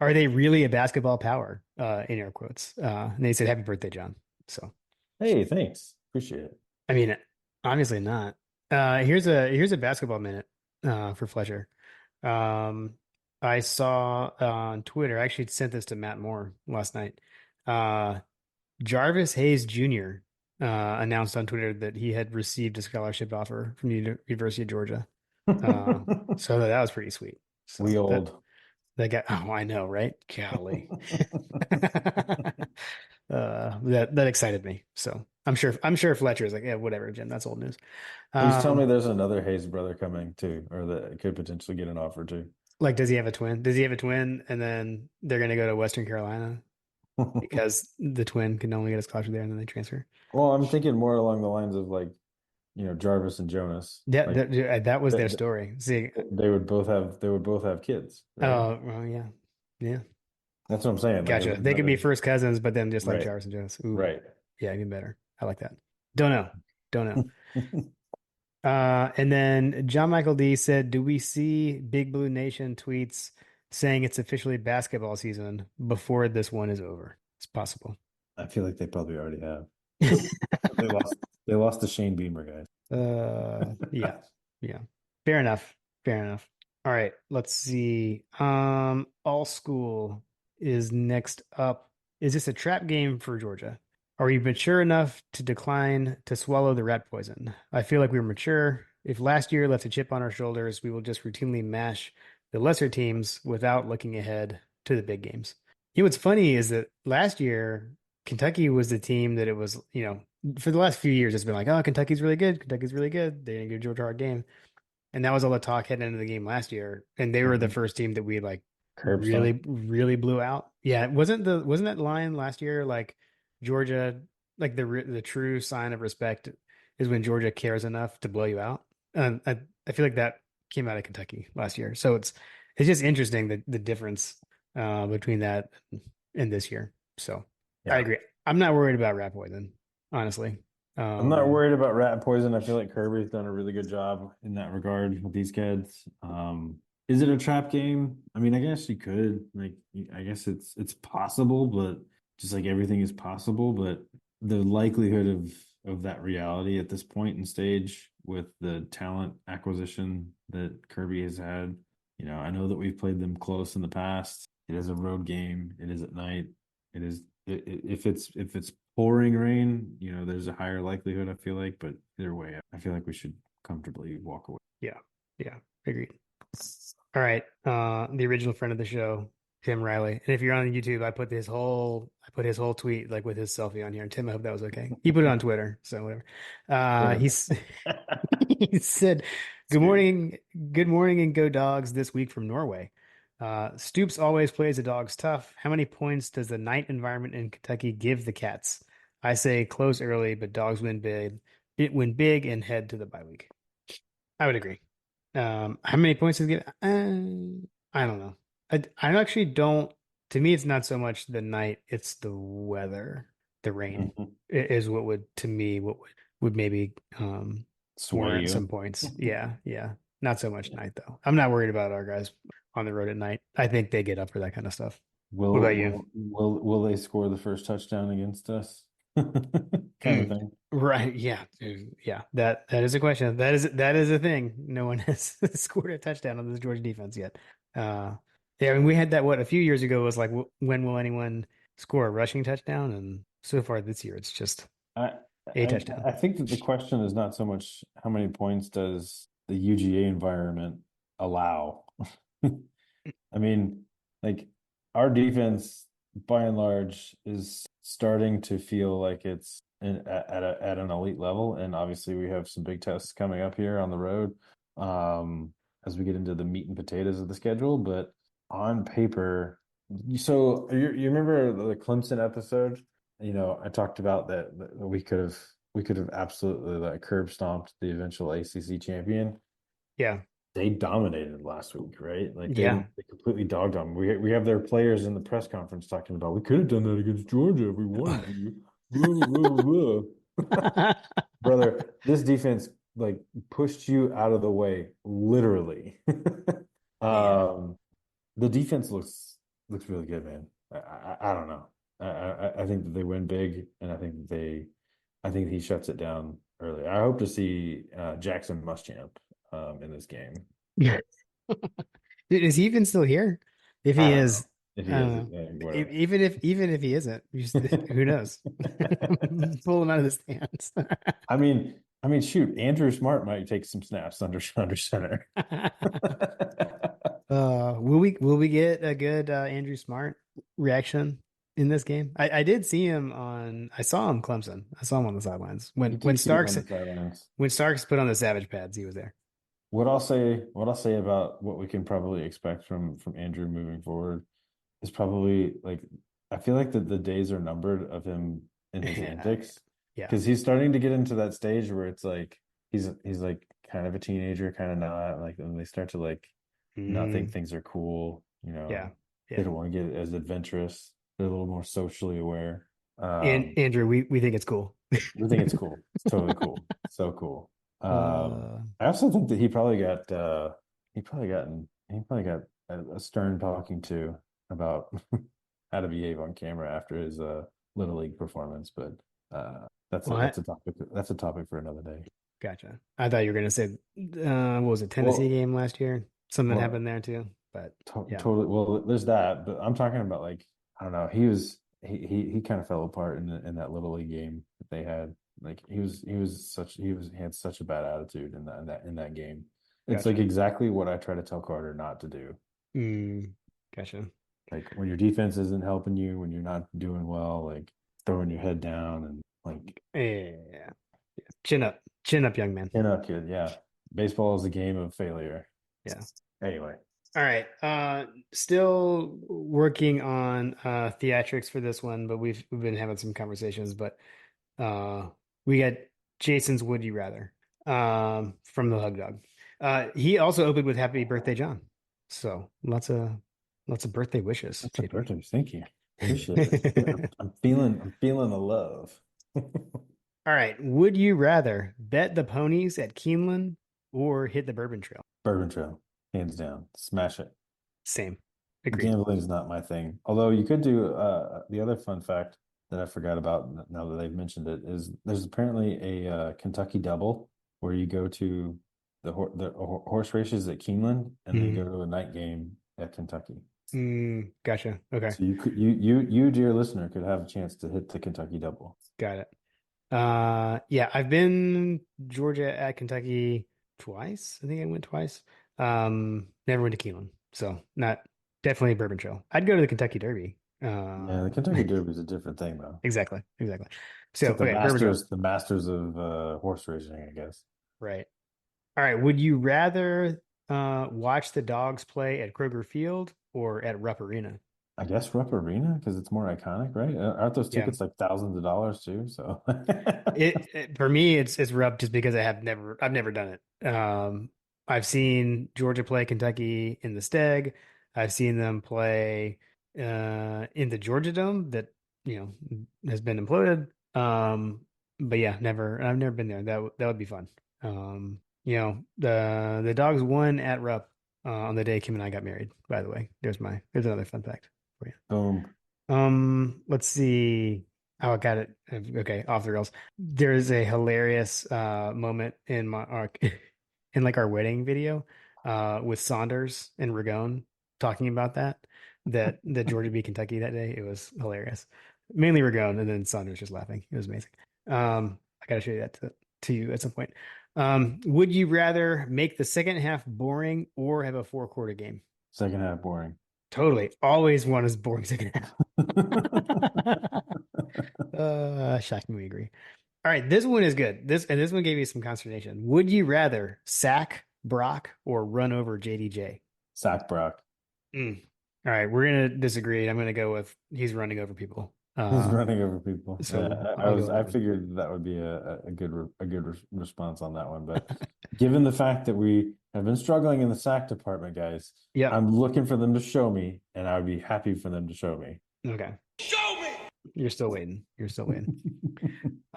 Speaker 2: are they really a basketball power? In air quotes. And they said, "Happy birthday, John." So,
Speaker 1: Hey, thanks. Appreciate it.
Speaker 2: I mean, obviously not. Here's a basketball minute for Fletcher. Um, I saw on Twitter. I actually sent this to Matt Moore last night. Uh, Jarvis Hayes Jr. Announced on Twitter that he had received a scholarship offer from the University of Georgia. So that was pretty sweet. So
Speaker 1: We
Speaker 2: that
Speaker 1: old.
Speaker 2: that got, oh, I know, right? Golly. That excited me. So I'm sure Fletcher is like, yeah, whatever, Jim, that's old news.
Speaker 1: Please tell me
Speaker 2: Um,
Speaker 1: there's another Hayes brother coming too, or that could potentially get an offer too.
Speaker 2: like, does he have a twin? Does he have a twin? And then they're gonna go to Western Carolina because the twin can only get a scholarship there, and then they transfer.
Speaker 1: Well, I'm thinking more along the lines of like, Jarvis and Jonas.
Speaker 2: Yeah,
Speaker 1: Like
Speaker 2: that was
Speaker 1: th
Speaker 2: their
Speaker 1: th
Speaker 2: story. See,
Speaker 1: they would both have kids, right?
Speaker 2: oh, well, yeah, yeah,
Speaker 1: That's what I'm saying. Like
Speaker 2: gotcha. They could be first cousins, but then just like
Speaker 1: right,
Speaker 2: Jarvis and Jonas. Ooh,
Speaker 1: right.
Speaker 2: yeah, even better. I like that. Don't know, don't know. And then John Michael D said, "Do we see Big Blue Nation tweets saying it's officially basketball season before this one is over? It's possible."
Speaker 1: I feel like they probably already have. They lost. They lost to Shane Beamer, guys.
Speaker 2: Yeah, yeah. Fair enough. Fair enough. All right, let's see. All School is next up. Is this a trap game for Georgia? Are we mature enough to decline to swallow the rat poison? I feel like we were mature. If last year left a chip on our shoulders, we will just routinely mash the lesser teams without looking ahead to the big games. What's funny is that last year, Kentucky was the team that it was, for the last few years, it's been like, oh, Kentucky's really good. Kentucky's really good. They didn't give Georgia a hard game. And that was all the talk heading into the game last year. And they were the
Speaker 1: Mhm.
Speaker 2: first team that we like
Speaker 1: Curb
Speaker 2: really,
Speaker 1: stomp.
Speaker 2: really blew out. Yeah, wasn't that line last year like Georgia, like the true sign of respect is when Georgia cares enough to blow you out. And I feel like that came out of Kentucky last year. So it's just interesting the difference between that and this year. So I
Speaker 1: Yeah.
Speaker 2: agree. I'm not worried about rat poison, honestly.
Speaker 1: I'm not
Speaker 2: Um,
Speaker 1: worried about rat poison. I feel like Kirby's done a really good job in that regard with these kids. Is it a trap game? I mean, I guess you could. Like, I guess it's possible, but just like everything is possible, but the likelihood of that reality at this point in stage with the talent acquisition that Kirby has had, I know that we've played them close in the past. It is a road game. It is at night. It is if it's pouring rain, there's a higher likelihood, I feel like, but either way, I feel like we should comfortably walk away.
Speaker 2: yeah, yeah, agreed. All right. The original friend of the show, Tim Riley. And if you're on YouTube, I put his whole tweet like with his selfie on here. And Tim, I hope that was okay. He put it on Twitter, so whatever.
Speaker 1: Yeah.
Speaker 2: He's he said,
Speaker 1: Sweet.
Speaker 2: good morning and go dogs this week from Norway. Stoops always plays the dogs tough. How many points does the night environment in Kentucky give the Cats? I say close early, but dogs win big. It win big and head to the bye week. I would agree. How many points does it get? I don't know. I actually don't. To me, it's not so much the night; it's the weather. The rain
Speaker 1: Mhm.
Speaker 2: is what would, to me, what would maybe
Speaker 1: Sway
Speaker 2: warrant
Speaker 1: you.
Speaker 2: some points. Yeah, yeah. Not so much night though. I'm not worried about our guys on the road at night. I think they get up for that kind of stuff. What
Speaker 1: Will
Speaker 2: about you?
Speaker 1: will will they score the first touchdown against us? Kind of
Speaker 2: Mm.
Speaker 1: thing.
Speaker 2: Right. Yeah. Yeah. That is a question. That is a thing. No one has scored a touchdown on this Georgia defense yet. Uh, yeah. I mean, we had that a few years ago was like, when will anyone score a rushing touchdown? And so far this year, it's just
Speaker 1: I
Speaker 2: a
Speaker 1: I
Speaker 2: touchdown.
Speaker 1: I think that the question is not so much how many points does the UGA environment allow. I mean, like our defense by and large is starting to feel like it's at an elite level, and obviously we have some big tests coming up here on the road as we get into the meat and potatoes of the schedule. But on paper, so you remember the Clemson episode? I talked about that we could have we could have absolutely like curb stomped the eventual ACC champion.
Speaker 2: Yeah.
Speaker 1: They dominated last week, right? Like
Speaker 2: Yeah.
Speaker 1: they completely dogged them. We have their players in the press conference talking about we could have done that against Georgia if we wanted to. Blah, blah, blah, blah. Brother, this defense like pushed you out of the way, literally.
Speaker 2: Man.
Speaker 1: um, the defense looks really good, man. I don't know. I think that they win big, and I think he shuts it down early. I hope to see Jackson Muschamp in this game.
Speaker 2: Yeah. Is he even still here? If
Speaker 1: I
Speaker 2: he
Speaker 1: don't know
Speaker 2: is,
Speaker 1: if
Speaker 2: I
Speaker 1: he is
Speaker 2: don't know.
Speaker 1: whatever.
Speaker 2: Even if he isn't, who knows? Pull him out of the stands.
Speaker 1: Shoot, Andrew Smart might take some snaps under center.
Speaker 2: Will we get a good Andrew Smart reaction in this game? I did see him on. I saw him Clemson. I saw him on the sidelines
Speaker 1: You did see him on the sidelines.
Speaker 2: When Starks put on the Savage pads. He was there.
Speaker 1: What I'll say about what we can probably expect from Andrew moving forward is probably like I feel like the days are numbered of him in his antics
Speaker 2: Yeah.
Speaker 1: because he's starting to get into that stage where it's like he's like kind of a teenager, kind of not like when they start to like not think
Speaker 2: Mm,
Speaker 1: things are cool,
Speaker 2: yeah.
Speaker 1: they
Speaker 2: Yeah.
Speaker 1: don't want to get as adventurous. They're a little more socially aware.
Speaker 2: And Andrew, we think it's cool.
Speaker 1: We think it's cool. It's totally cool. So cool.
Speaker 2: Uh,
Speaker 1: I also think that he probably got a stern talking to about how to behave on camera after his Little League performance, but
Speaker 2: what?
Speaker 1: that's a topic for another day.
Speaker 2: Gotcha. I thought you were gonna say, what was it, Tennessee
Speaker 1: Well,
Speaker 2: game last year? Something
Speaker 1: well,
Speaker 2: happened there too. But yeah.
Speaker 1: totally. Well, there's that, but I'm talking about like I don't know. He kind of fell apart in that Little League game that they had. Like he had such a bad attitude in that game. It's like
Speaker 2: Gotcha.
Speaker 1: exactly what I try to tell Carter not to do.
Speaker 2: Mm, gotcha.
Speaker 1: Like when your defense isn't helping you, when you're not doing well, like throwing your head down and like
Speaker 2: Yeah. Chin up, young man.
Speaker 1: kid, yeah. Baseball is a game of failure.
Speaker 2: Yeah.
Speaker 1: Anyway,
Speaker 2: All right. Still working on theatrics for this one, but we've been having some conversations. But uh, we got Jason's Would You Rather from the Hug Dog. He also opened with Happy Birthday, John. So lots of birthday wishes,
Speaker 1: that's a
Speaker 2: JP.
Speaker 1: birthday. Thank you. Appreciate it. I'm feeling the love.
Speaker 2: All right. Would you rather bet the ponies at Keeneland or hit the Bourbon Trail?
Speaker 1: Bourbon Trail, hands down. Smash it.
Speaker 2: Same. Agreed.
Speaker 1: Gambling is not my thing. Although you could do the other fun fact that I forgot about now that they've mentioned it is there's apparently a Kentucky double where you go to the horse races at Keeneland and then
Speaker 2: Mm,
Speaker 1: go to a night game at Kentucky.
Speaker 2: gotcha. Okay.
Speaker 1: So dear listener, could have a chance to hit the Kentucky double.
Speaker 2: Got it. Yeah, I've been Georgia at Kentucky twice. I think I went twice. Never went to Keeneland. So not definitely Bourbon Trail. I'd go to the Kentucky Derby.
Speaker 1: Yeah, the Kentucky Derby is a different thing though.
Speaker 2: Exactly, exactly.
Speaker 1: It's
Speaker 2: So
Speaker 1: like
Speaker 2: okay, Bourbon Trail.
Speaker 1: the masters of horse racing, I guess.
Speaker 2: Right. All right. Would you rather watch the dogs play at Kroger Field or at Rupp Arena?
Speaker 1: I guess Rupp Arena because it's more iconic, right? Aren't those
Speaker 2: Yeah.
Speaker 1: tickets like thousands of dollars too? So
Speaker 2: It for me it's Rupp just because I've never done it. I've seen Georgia play Kentucky in the Steg. I've seen them play in the Georgia Dome that has been imploded. But yeah, I've never been there. That would be fun. The dogs won at Rupp on the day Kim and I got married, by the way. There's another fun fact for you.
Speaker 1: boom.
Speaker 2: Let's see. Oh, I got it. Okay, off the rails. There's a hilarious moment in our in like our wedding video with Saunders and Ragone talking about that Georgia beat Kentucky that day. It was hilarious. Mainly Ragone and then Saunders just laughing. It was amazing. I gotta show you that to you at some point. Would you rather make the second half boring or have a four-quarter game?
Speaker 1: Second half boring.
Speaker 2: Totally. Always one is boring second half. Shockingly agree. All right, this one is good. This one gave me some consternation. Would you rather sack Brock or run over JDJ?
Speaker 1: Sack Brock.
Speaker 2: Mm. All right, we're gonna disagree. I'm gonna go with he's running over people.
Speaker 1: He's
Speaker 2: Uh,
Speaker 1: running over people. Yeah,
Speaker 2: so
Speaker 1: I
Speaker 2: I'll go
Speaker 1: was. I
Speaker 2: 11.
Speaker 1: figured that would be a good response on that one. But given the fact that we have been struggling in the sack department, guys,
Speaker 2: Yep.
Speaker 1: I'm looking for them to show me, and I would be happy for them to show me.
Speaker 2: Okay. You're still waiting. You're still waiting.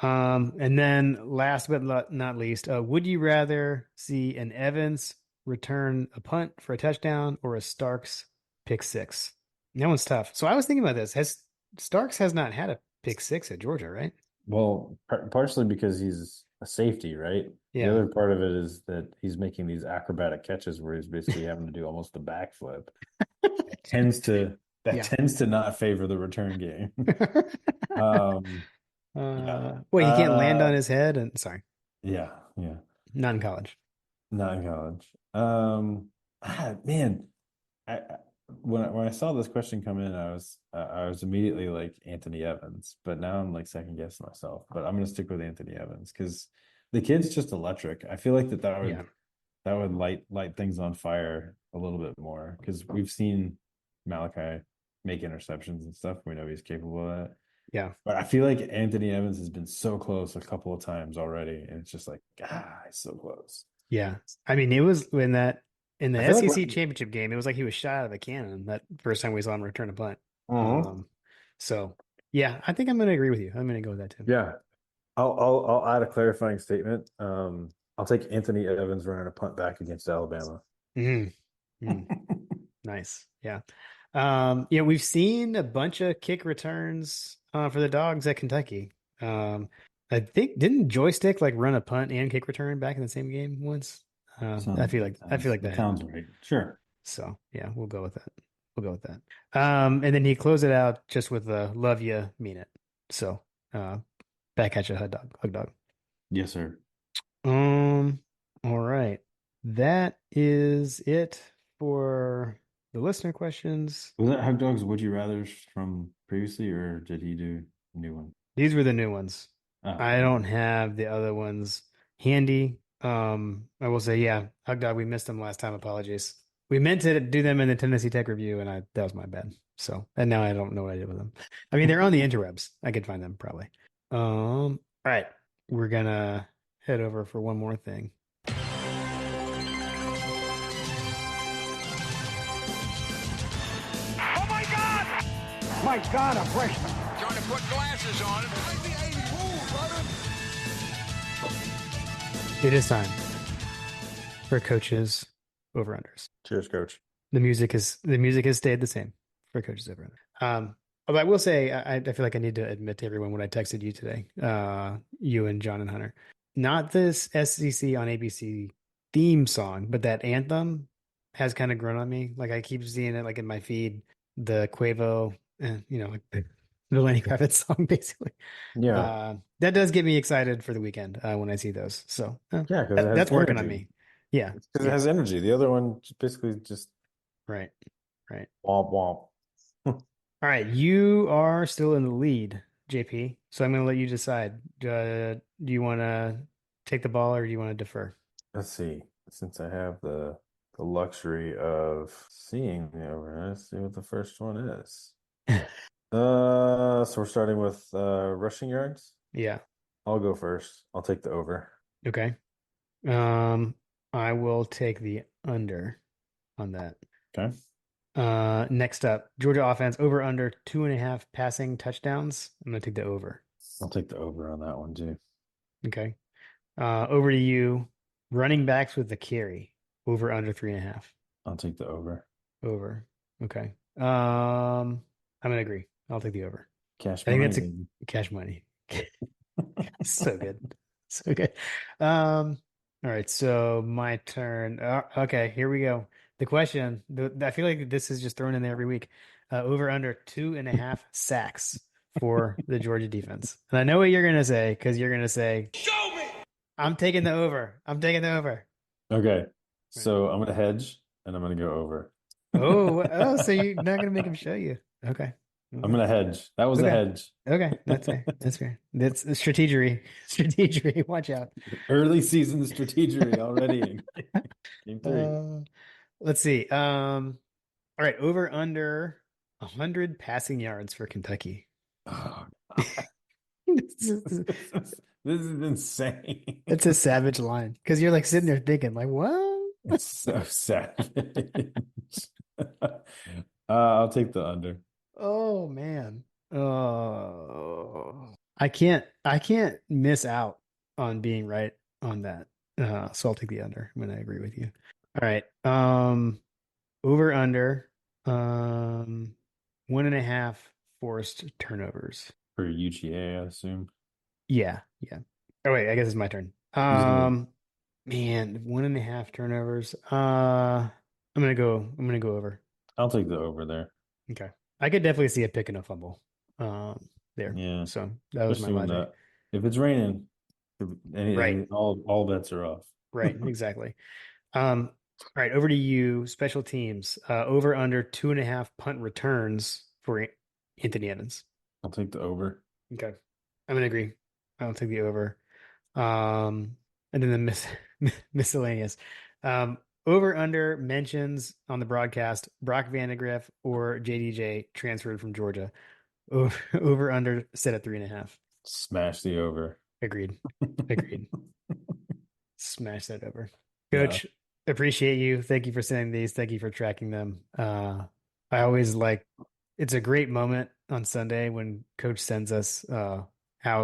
Speaker 2: And then last but not least, would you rather see an Evans return a punt for a touchdown or a Starks pick six? That one's tough. So I was thinking about this. Has Starks has not had a pick six at Georgia, right?
Speaker 1: Well, partially because he's a safety, right? The
Speaker 2: Yeah.
Speaker 1: other part of it is that he's making these acrobatic catches where he's basically having to do almost a backflip. Tends to that
Speaker 2: Yeah.
Speaker 1: tends to not favor the return game. Um, yeah.
Speaker 2: Well, he can't land on his head and sorry,
Speaker 1: Yeah.
Speaker 2: not in college.
Speaker 1: Not in college. Man, I when I saw this question come in, I was immediately like Anthony Evans, but now I'm like second guessing myself. But I'm gonna stick with Anthony Evans because the kid's just electric. I feel like
Speaker 2: Yeah.
Speaker 1: that would light things on fire a little bit more because we've seen Malachi make interceptions and stuff. We know he's capable of that.
Speaker 2: Yeah.
Speaker 1: But I feel like Anthony Evans has been so close a couple of times already, and it's just like, he's so close.
Speaker 2: Yeah. I mean, it was when that in the
Speaker 1: I feel like
Speaker 2: SEC championship game, it was like he was shot out of a cannon that first time we saw him return a punt. Um, so yeah, I think I'm going to agree with you. I'm going to go with that too.
Speaker 1: yeah. I'll add a clarifying statement. I'll take Anthony Evans running a punt back against Alabama.
Speaker 2: Mm, mm, nice. Yeah. Yeah, we've seen a bunch of kick returns for the Dogs at Kentucky. I think didn't Joystick like run a punt and kick return back in the same game once? I feel like that
Speaker 1: That sounds
Speaker 2: happened.
Speaker 1: right. Sure.
Speaker 2: So yeah, we'll go with that. We'll go with that. And then he closed it out just with the "Love you, mean it." So uh, back at you, hug dog.
Speaker 1: Yes, sir.
Speaker 2: Um, all right. That is it for the listener questions.
Speaker 1: Was that Hug Dog's Would You Rather's from previously, or did he do a new one?
Speaker 2: These were the new ones.
Speaker 1: Oh,
Speaker 2: I don't
Speaker 1: okay.
Speaker 2: have the other ones handy. I will say, yeah, hug dog, we missed them last time. Apologies. We meant to do them in the Tennessee Tech review, and that was my bad. So, and now I don't know what I did with them. I mean, they're on the interwebs. I could find them probably. All right. We're gonna head over for one more thing.
Speaker 3: Oh my God! My God, a freshman. Trying to put glasses on.
Speaker 2: It is time for coaches over unders.
Speaker 1: Cheers, coach.
Speaker 2: The music has stayed the same for coaches over under. But I will say I feel like I need to admit to everyone when I texted you today, you and John and Hunter, not this SEC on ABC theme song, but that anthem has kind of grown on me. Like I keep seeing it like in my feed, the Quavo, like the Lenny Kravitz song, basically.
Speaker 1: Yeah.
Speaker 2: That does get me excited for the weekend when I see those. So
Speaker 1: Yeah, because it has
Speaker 2: that's working on
Speaker 1: energy.
Speaker 2: me. Yeah,
Speaker 1: Because it
Speaker 2: yeah,
Speaker 1: has energy. The other one basically just
Speaker 2: right, right.
Speaker 1: womp womp.
Speaker 2: All right, you are still in the lead, JP. So I'm going to let you decide. Do you want to take the ball or do you want to defer?
Speaker 1: Let's see. Since I have the luxury of seeing the over, let's see what the first one is. So we're starting with rushing yards.
Speaker 2: Yeah.
Speaker 1: I'll go first. I'll take the over.
Speaker 2: Okay. I will take the under on that.
Speaker 1: Okay.
Speaker 2: Next up, Georgia offense over under 2.5 passing touchdowns. I'm going to take the over.
Speaker 1: I'll take the over on that one too.
Speaker 2: Okay. Over to you. Running backs with the carry over under 3.5.
Speaker 1: I'll take the over.
Speaker 2: Over. Okay. I'm going to agree. I'll take the over.
Speaker 1: Cash
Speaker 2: I think
Speaker 1: money.
Speaker 2: that's a cash money. So good. So good. All right, so my turn. Okay, here we go. The question, I feel like this is just thrown in there every week. Over under 2.5 sacks for the Georgia defense. And I know what you're gonna say, because you're gonna say,
Speaker 3: Show me!
Speaker 2: I'm taking the over. I'm taking the over.
Speaker 1: Okay.
Speaker 2: Right.
Speaker 1: So I'm gonna hedge and I'm gonna go over.
Speaker 2: Oh, so you're not gonna make him show you. Okay.
Speaker 1: I'm gonna hedge. That was a
Speaker 2: Okay.
Speaker 1: hedge.
Speaker 2: Okay, that's fair. That's fair. That's strategery. Strategery. Watch out.
Speaker 1: Early season strategery already. Game 3.
Speaker 2: Let's see. All right, over under 100 passing yards for Kentucky.
Speaker 1: Oh,
Speaker 2: This is-
Speaker 1: this is insane.
Speaker 2: It's a savage line because you're like sitting there thinking, like, what?
Speaker 1: It's so savage. I'll take the under.
Speaker 2: Oh man. Oh, I can't miss out on being right on that. So I'll take the under. I'm gonna agree with you. All right. Over under. 1.5 forced turnovers.
Speaker 1: For UGA, I assume.
Speaker 2: Yeah, yeah. Oh wait, I guess it's my turn.
Speaker 1: I'm just gonna-
Speaker 2: Man, 1.5 turnovers. I'm gonna go over.
Speaker 1: I'll take the over there.
Speaker 2: Okay. I could definitely see a pick and a fumble. There.
Speaker 1: Yeah,
Speaker 2: So that was my
Speaker 1: especially when
Speaker 2: logic.
Speaker 1: if it's raining,
Speaker 2: Right.
Speaker 1: all bets are off.
Speaker 2: Right. Exactly. All right, over to you. Special teams. Over under 2.5 punt returns for Anthony Evans.
Speaker 1: I'll take the over.
Speaker 2: Okay. I'm gonna agree. I'll take the over. And then the miscellaneous. Over under mentions on the broadcast, Brock Vandagriff or JDJ transferred from Georgia. Over under set at 3.5.
Speaker 1: Smash the over.
Speaker 2: Agreed. Agreed. Smash that over.
Speaker 1: Yeah.
Speaker 2: Coach, appreciate you. Thank you for sending these. Thank you for tracking them. I always it's a great moment on Sunday when Coach sends us how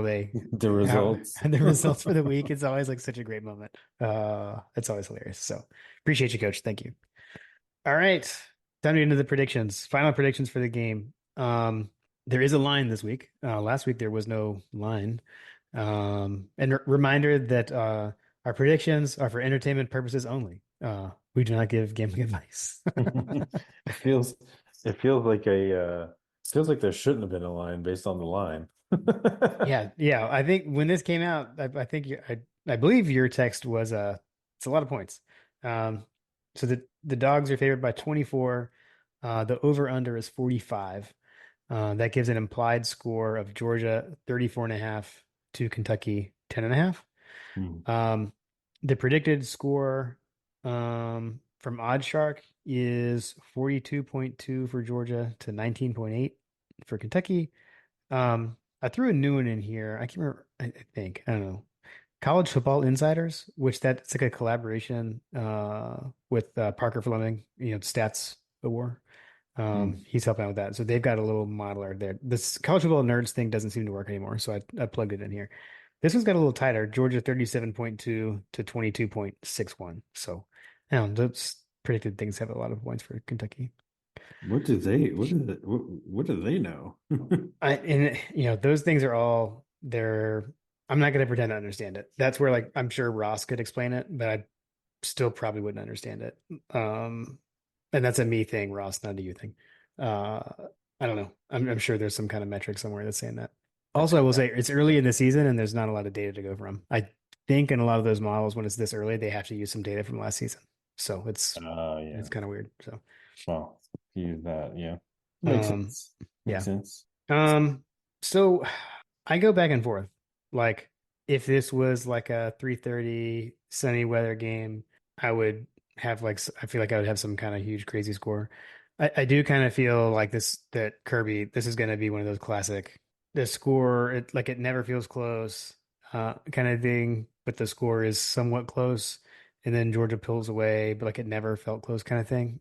Speaker 1: The results.
Speaker 2: the results for the week. It's always like such a great moment. It's always hilarious. So appreciate you, Coach. Thank you. All right. Time to get into the predictions. Final predictions for the game. There is a line this week. Last week there was no line. And reminder that our predictions are for entertainment purposes only. We do not give gambling advice.
Speaker 1: It feels like feels like there shouldn't have been a line based on the line.
Speaker 2: Yeah. I think when this came out, I think I believe your text was it's a lot of points. So the dogs are favored by 24. The over under is 45. That gives an implied score of Georgia 34.5 to Kentucky 10.5. The predicted score from OddsShark is 42.2 for Georgia to 19.8 for Kentucky. I threw a new one in here. I can't remember. I think I don't know. College Football Insiders, which it's like a collaboration with Parker Fleming, Stats Award. He's helping out with that. So they've got a little modeler there. This College Football Nerds thing doesn't seem to work anymore, so I plugged it in here. This one's got a little tighter. Georgia 37.2 to 22.61. So, those predicted things have a lot of points for Kentucky.
Speaker 1: What do they know?
Speaker 2: Those things are all there. I'm not going to pretend to understand it. That's where I'm sure Ross could explain it, but I still probably wouldn't understand it. And that's a me thing, Ross, not a you thing. I don't know. I'm sure there's some kind of metric somewhere that's saying that. Also, I will say it's early in the season and there's not a lot of data to go from. I think in a lot of those models, when it's this early, they have to use some data from last season. So it's kind of weird. So,
Speaker 1: well, use that. Yeah. Makes sense. Makes sense.
Speaker 2: So I go back and forth. Like if this was like a 3:30 sunny weather game, I would have I feel like I would have some kind of huge crazy score. I do kind of feel like that Kirby, this is going to be one of those classic, the score, it never feels close, kind of thing, but the score is somewhat close. And then Georgia pulls away, but it never felt close kind of thing,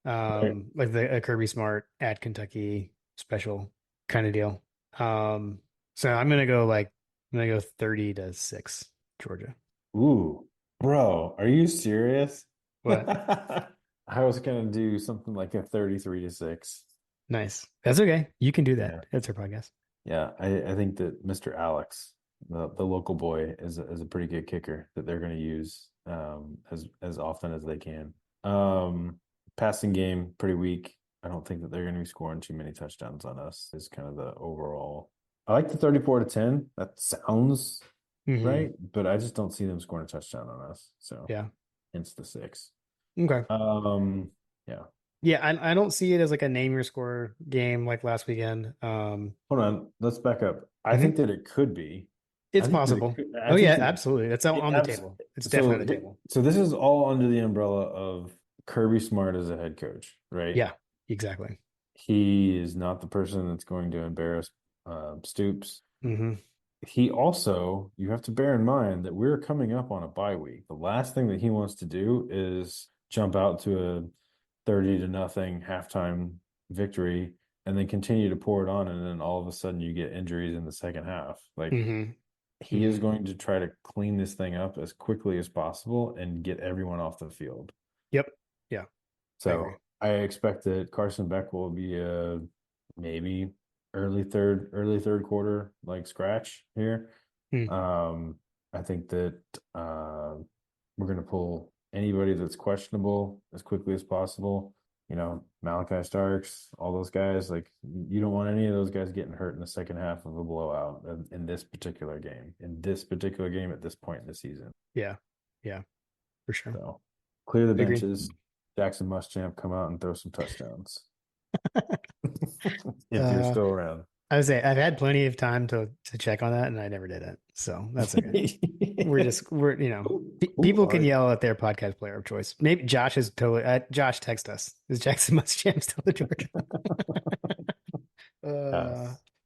Speaker 1: Right.
Speaker 2: like a Kirby Smart at Kentucky special kind of deal. So I'm gonna go 30-6 Georgia.
Speaker 1: Ooh, bro, are you serious?
Speaker 2: What?
Speaker 1: I was gonna do something like a 33-6.
Speaker 2: Nice. That's okay. You can do that.
Speaker 1: Yeah.
Speaker 2: It's our podcast.
Speaker 1: Yeah, I think that Mr. Alex, the local boy, is a pretty good kicker that they're going to use as often as they can. Passing game pretty weak. I don't think that they're going to be scoring too many touchdowns on us. Is kind of the overall. I like the 34-10. That sounds right, but I just don't see them scoring a touchdown on us. So
Speaker 2: yeah,
Speaker 1: hence the 6.
Speaker 2: Okay.
Speaker 1: Yeah.
Speaker 2: Yeah, I don't see it as a name your score game like last weekend.
Speaker 1: Hold on, let's back up. I think that it could be.
Speaker 2: It's possible. Oh yeah, absolutely. That's on the table. It's definitely on the table.
Speaker 1: So this is all under the umbrella of Kirby Smart as a head coach, right?
Speaker 2: Yeah, exactly.
Speaker 1: He is not the person that's going to embarrass Stoops.
Speaker 2: Mm-hmm.
Speaker 1: He also, you have to bear in mind that we're coming up on a bye week. The last thing that he wants to do is jump out to a 30-0 halftime victory and then continue to pour it on, and then all of a sudden you get injuries in the second half. Like
Speaker 2: Mm-hmm.
Speaker 1: he is going to try to clean this thing up as quickly as possible and get everyone off the field.
Speaker 2: Yep. Yeah. I agree.
Speaker 1: So I expect that Carson Beck will be a maybe early third quarter like scratch here.
Speaker 2: Hmm.
Speaker 1: I think that we're going to pull anybody that's questionable as quickly as possible. You know, Malachi Starks, all those guys. Like, you don't want any of those guys getting hurt in the second half of a blowout in this particular game. In this particular game at this point in the season.
Speaker 2: Yeah. Yeah. For sure.
Speaker 1: So clear the
Speaker 2: Agree.
Speaker 1: benches. Jackson Muschamp come out and throw some touchdowns. If you're still around.
Speaker 2: I would say I've had plenty of time to check on that, and I never did it. So that's okay. we're you know, people can yell at their podcast player of choice. Maybe Josh is totally. Josh, text us. Is Jackson Muschamp still the Georgia?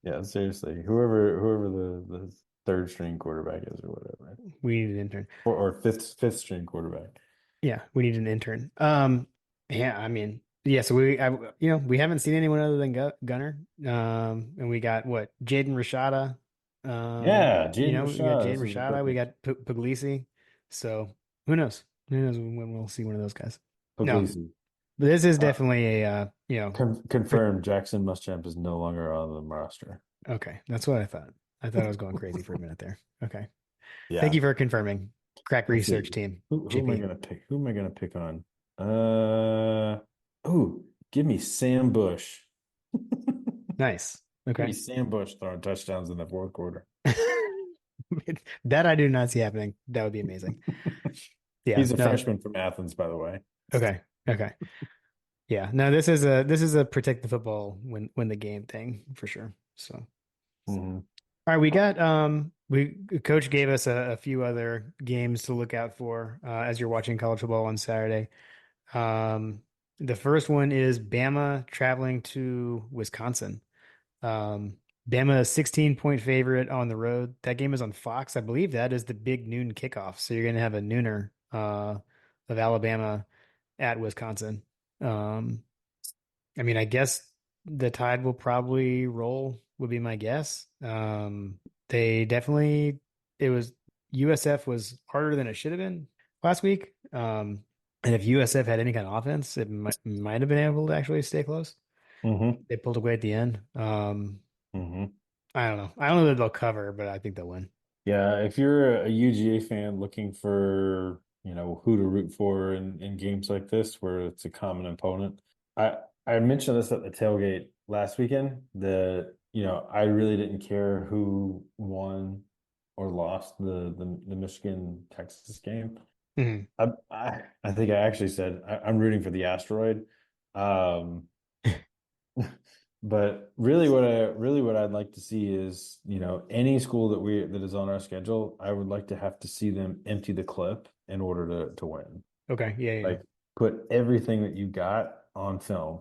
Speaker 1: Yeah, seriously. Whoever the third string quarterback is or whatever.
Speaker 2: We need an intern.
Speaker 1: Or fifth string quarterback.
Speaker 2: Yeah, we need an intern. Yeah, I mean, yeah, so we haven't seen anyone other than Gunner. And we got what, Jaden Rashada.
Speaker 1: Yeah, Jaden
Speaker 2: we got Jaden
Speaker 1: Rashada.
Speaker 2: Rashada, we got Puglisi. So who knows? Who knows when we'll see one of those guys?
Speaker 1: Puglisi.
Speaker 2: No, but this is definitely a
Speaker 1: confirmed. Jackson Muschamp is no longer on the roster.
Speaker 2: Okay, that's what I thought. I thought I was going crazy for a minute there. Okay,
Speaker 1: yeah.
Speaker 2: Thank you for confirming. Crack research team.
Speaker 1: Who am I gonna pick? Who am I gonna pick on? Give me Sam Bush.
Speaker 2: Nice. Okay.
Speaker 1: Give me Sam Bush throwing touchdowns in the fourth quarter.
Speaker 2: That I do not see happening. That would be amazing. Yeah,
Speaker 1: he's a freshman from Athens, by the way.
Speaker 2: Okay. Yeah. No, this is a protect the football win the game thing for sure. So,
Speaker 1: mm-hmm.
Speaker 2: All right, we got coach gave us a few other games to look out for as you're watching college football on Saturday. The first one is Bama traveling to Wisconsin. Bama is 16-point favorite on the road. That game is on Fox. I believe that is the big noon kickoff. So you're going to have a nooner of Alabama at Wisconsin. I mean, I guess the Tide will probably roll, would be my guess. USF was harder than it should have been last week. And if USF had any kind of offense, it might have been able to actually stay close.
Speaker 1: Mm-hmm.
Speaker 2: They pulled away at the end.
Speaker 1: Mm-hmm.
Speaker 2: I don't know. I don't know that they'll cover, but I think they'll win.
Speaker 1: Yeah, if you're a UGA fan looking for, who to root for in games like this where it's a common opponent, I mentioned this at the tailgate last weekend that, I really didn't care who won or lost the Michigan-Texas game.
Speaker 2: Mm-hmm.
Speaker 1: I think I actually said I'm rooting for the asteroid. But really what I'd like to see is, any school that is on our schedule, I would like to have to see them empty the clip in order to win.
Speaker 2: Okay. Yeah.
Speaker 1: Like, put everything that you got on film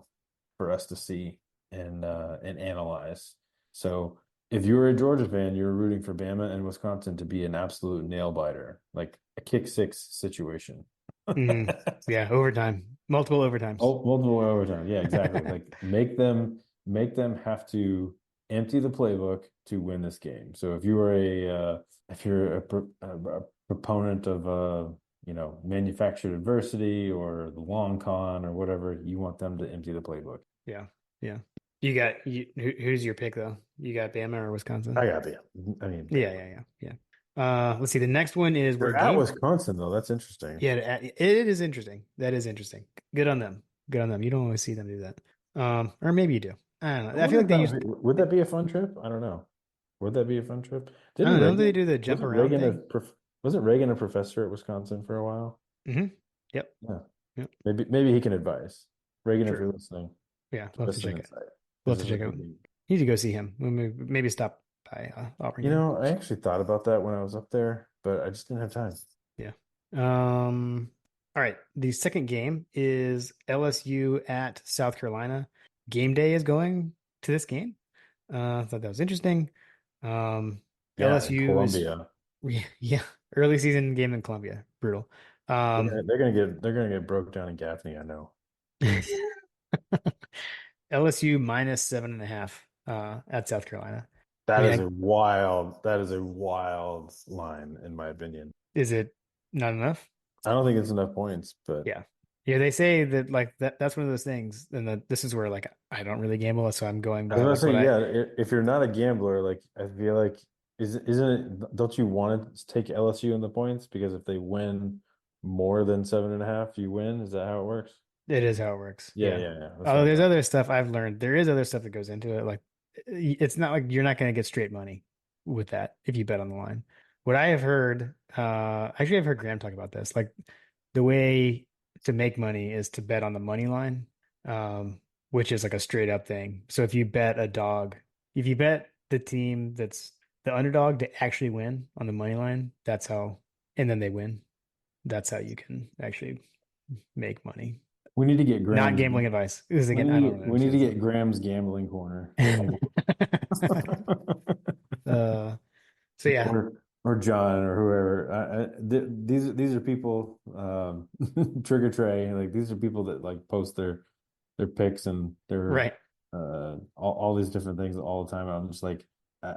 Speaker 1: for us to see and analyze. So if you're a Georgia fan, you're rooting for Bama and Wisconsin to be an absolute nail biter, like a kick six situation.
Speaker 2: Mm-hmm. Yeah, overtime, multiple overtimes.
Speaker 1: Oh, multiple overtime. Yeah, exactly. Like make them have to empty the playbook to win this game. So if you're a proponent of manufactured adversity or the long con or whatever, you want them to empty the playbook.
Speaker 2: Yeah. Who's your pick though? You got Bama or Wisconsin?
Speaker 1: I got Bama. I mean,
Speaker 2: yeah. Let's see. The next one is
Speaker 1: we're at Wisconsin though. That's interesting.
Speaker 2: Yeah, it is interesting. That is interesting. Good on them. You don't always see them do that. Or maybe you do. I don't know. I feel like they used.
Speaker 1: Would that be a fun trip? I don't know. Would that be a fun trip?
Speaker 2: Don't they do the jump around thing?
Speaker 1: Wasn't Reagan a professor at Wisconsin for a while?
Speaker 2: Mm-hmm. Yep.
Speaker 1: Yeah.
Speaker 2: Yep.
Speaker 1: Maybe he can advise. Reagan,
Speaker 2: sure.
Speaker 1: If you're listening.
Speaker 2: Yeah, love to check it. Love to check it. Need to go see him. Maybe stop by Auburn.
Speaker 1: I actually thought about that when I was up there, but I just didn't have time.
Speaker 2: Yeah. All right. The second game is LSU at South Carolina. Game day is going to this game. I thought that was interesting.
Speaker 1: Yeah, in
Speaker 2: LSU is
Speaker 1: Columbia.
Speaker 2: yeah, early season game in Columbia, brutal.
Speaker 1: They're gonna get broke down in Gaffney, I know.
Speaker 2: LSU minus 7.5 at South Carolina. I
Speaker 1: That
Speaker 2: mean,
Speaker 1: is a wild line, in my opinion.
Speaker 2: is it not enough?
Speaker 1: I don't think it's enough points, but
Speaker 2: Yeah. Yeah, they say that like that's one of those things, and that this is where like I don't really gamble, so I'm going
Speaker 1: I was
Speaker 2: by
Speaker 1: about to
Speaker 2: like what
Speaker 1: say,
Speaker 2: I
Speaker 1: yeah, if you're not a gambler, like I feel like isn't it, don't you want to take LSU in the points? Because if they win more than 7.5, you win. Is that how it works?
Speaker 2: it is how it works.
Speaker 1: Yeah,
Speaker 2: Yeah.
Speaker 1: yeah, yeah. That's what
Speaker 2: Oh,
Speaker 1: I
Speaker 2: there's
Speaker 1: thought.
Speaker 2: other stuff I've learned. There is other stuff that goes into it. Like it's not like you're not going to get straight money with that if you bet on the line. What I have heard, actually I've heard Graham talk about this. Like the way to make money is to bet on the money line, which is like a straight up thing. So if you bet a dog, if you bet the team that's the underdog to actually win on the money line, that's how, and then they win. That's how you can actually make money.
Speaker 1: We need to get
Speaker 2: Not
Speaker 1: Graham's.
Speaker 2: gambling advice. Because
Speaker 1: We
Speaker 2: again, I don't
Speaker 1: need
Speaker 2: really
Speaker 1: we need to
Speaker 2: understand
Speaker 1: get
Speaker 2: stuff.
Speaker 1: Graham's gambling corner.
Speaker 2: uh, so yeah,
Speaker 1: Or John or whoever. These are people, Trigger Trey. Like these are people that like post their picks and their
Speaker 2: right.
Speaker 1: all these different things all the time. I'm just like, I,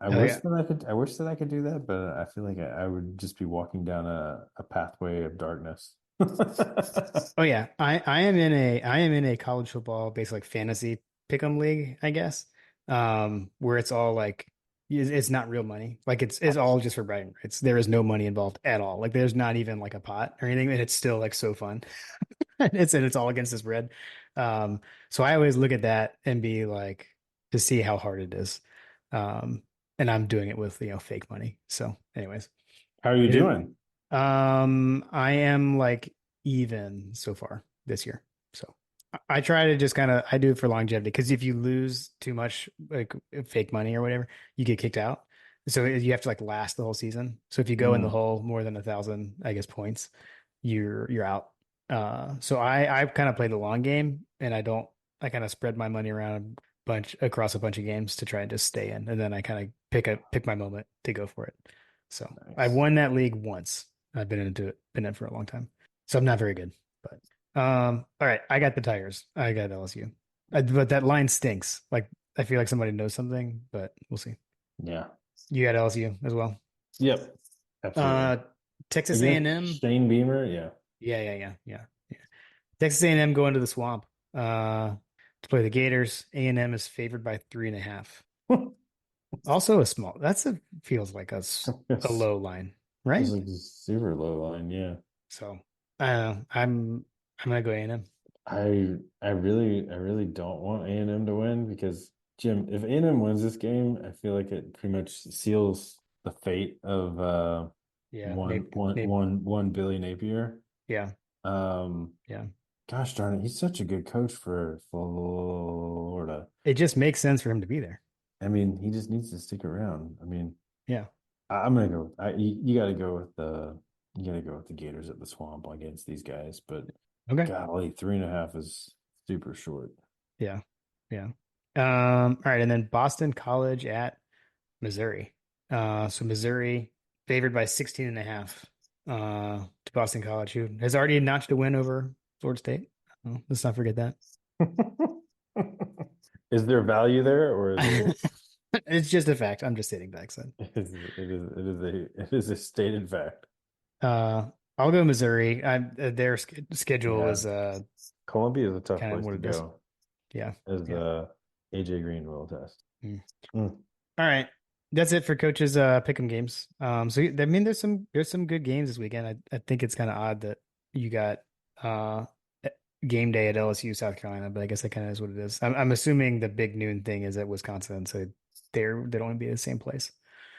Speaker 1: I
Speaker 2: Oh
Speaker 1: wish
Speaker 2: yeah.
Speaker 1: that I could do that, but I feel like I would just be walking down a pathway of darkness.
Speaker 2: Oh yeah. I am in a college football based like fantasy pick'em league, I guess. Where it's all like it's not real money. Like it's all just for bragging rights. There is no money involved at all. Like there's not even like a pot or anything, and it's still like so fun. It's all against the spread. Um, so I always look at that and be like to see how hard it is. Um, and I'm doing it with fake money. So, anyways,
Speaker 1: How are you
Speaker 2: it is.
Speaker 1: doing?
Speaker 2: I am like even so far this year. So I try to just kind of I do it for longevity because if you lose too much like fake money or whatever, you get kicked out. So you have to like last the whole season. So if you go in the
Speaker 1: Mm.
Speaker 2: hole more than 1,000, I guess points, you're out. So I kind of play the long game and I kind of spread my money around a bunch across a bunch of games to try and just stay in, and then I kind of pick my moment to go for it. So I
Speaker 1: Nice.
Speaker 2: won that league once. I've been in it for a long time. So I'm not very good, but all right, I got the Tigers. I got LSU. But that line stinks. Like I feel like somebody knows something, but we'll see.
Speaker 1: Yeah.
Speaker 2: You got LSU as well.
Speaker 1: Yep. Absolutely.
Speaker 2: Uh Texas
Speaker 1: Against
Speaker 2: A&M.
Speaker 1: Shane Beamer, yeah.
Speaker 2: Yeah. Texas A&M going to the swamp to play the Gators. A&M is favored by 3.5. Also a small. Feels like a
Speaker 1: Yes.
Speaker 2: low line, right?
Speaker 1: This is a super low line, yeah.
Speaker 2: So I'm gonna go A&M.
Speaker 1: I really don't want A&M to win because Jim, if A&M wins this game, I feel like it pretty much seals the fate of
Speaker 2: Yeah,
Speaker 1: one
Speaker 2: maybe,
Speaker 1: one
Speaker 2: maybe.
Speaker 1: one one Billy Napier.
Speaker 2: Yeah,
Speaker 1: Um,
Speaker 2: yeah.
Speaker 1: gosh darn it, he's such a good coach for Florida.
Speaker 2: It just makes sense for him to be there.
Speaker 1: I mean, he just needs to stick around. I mean,
Speaker 2: Yeah.
Speaker 1: I'm gonna go. You got to go with the Gators at the Swamp against these guys, but
Speaker 2: Okay.
Speaker 1: golly, 3.5 is super short.
Speaker 2: Yeah. Yeah. All right, and then Boston College at Missouri. So Missouri favored by 16.5 to Boston College, who has already notched a win over Florida State. Let's not forget that.
Speaker 1: Is there value there, or is it?
Speaker 2: It's just a fact. I'm just stating facts then.
Speaker 1: It is a stated fact.
Speaker 2: Uh, I'll go Missouri. Their schedule
Speaker 1: Yeah,
Speaker 2: is
Speaker 1: Columbia is a tough
Speaker 2: kind of
Speaker 1: place
Speaker 2: what
Speaker 1: to
Speaker 2: it is.
Speaker 1: go,
Speaker 2: Yeah.
Speaker 1: as
Speaker 2: Yeah.
Speaker 1: AJ Green will attest.
Speaker 2: Mm.
Speaker 1: Mm.
Speaker 2: All right. That's it for coaches pick'em games. So I mean there's some good games this weekend. I think it's kind of odd that you got uh game day at LSU South Carolina, but I guess that kind of is what it is. I'm assuming the big noon thing is at Wisconsin, so they'd only be the same place.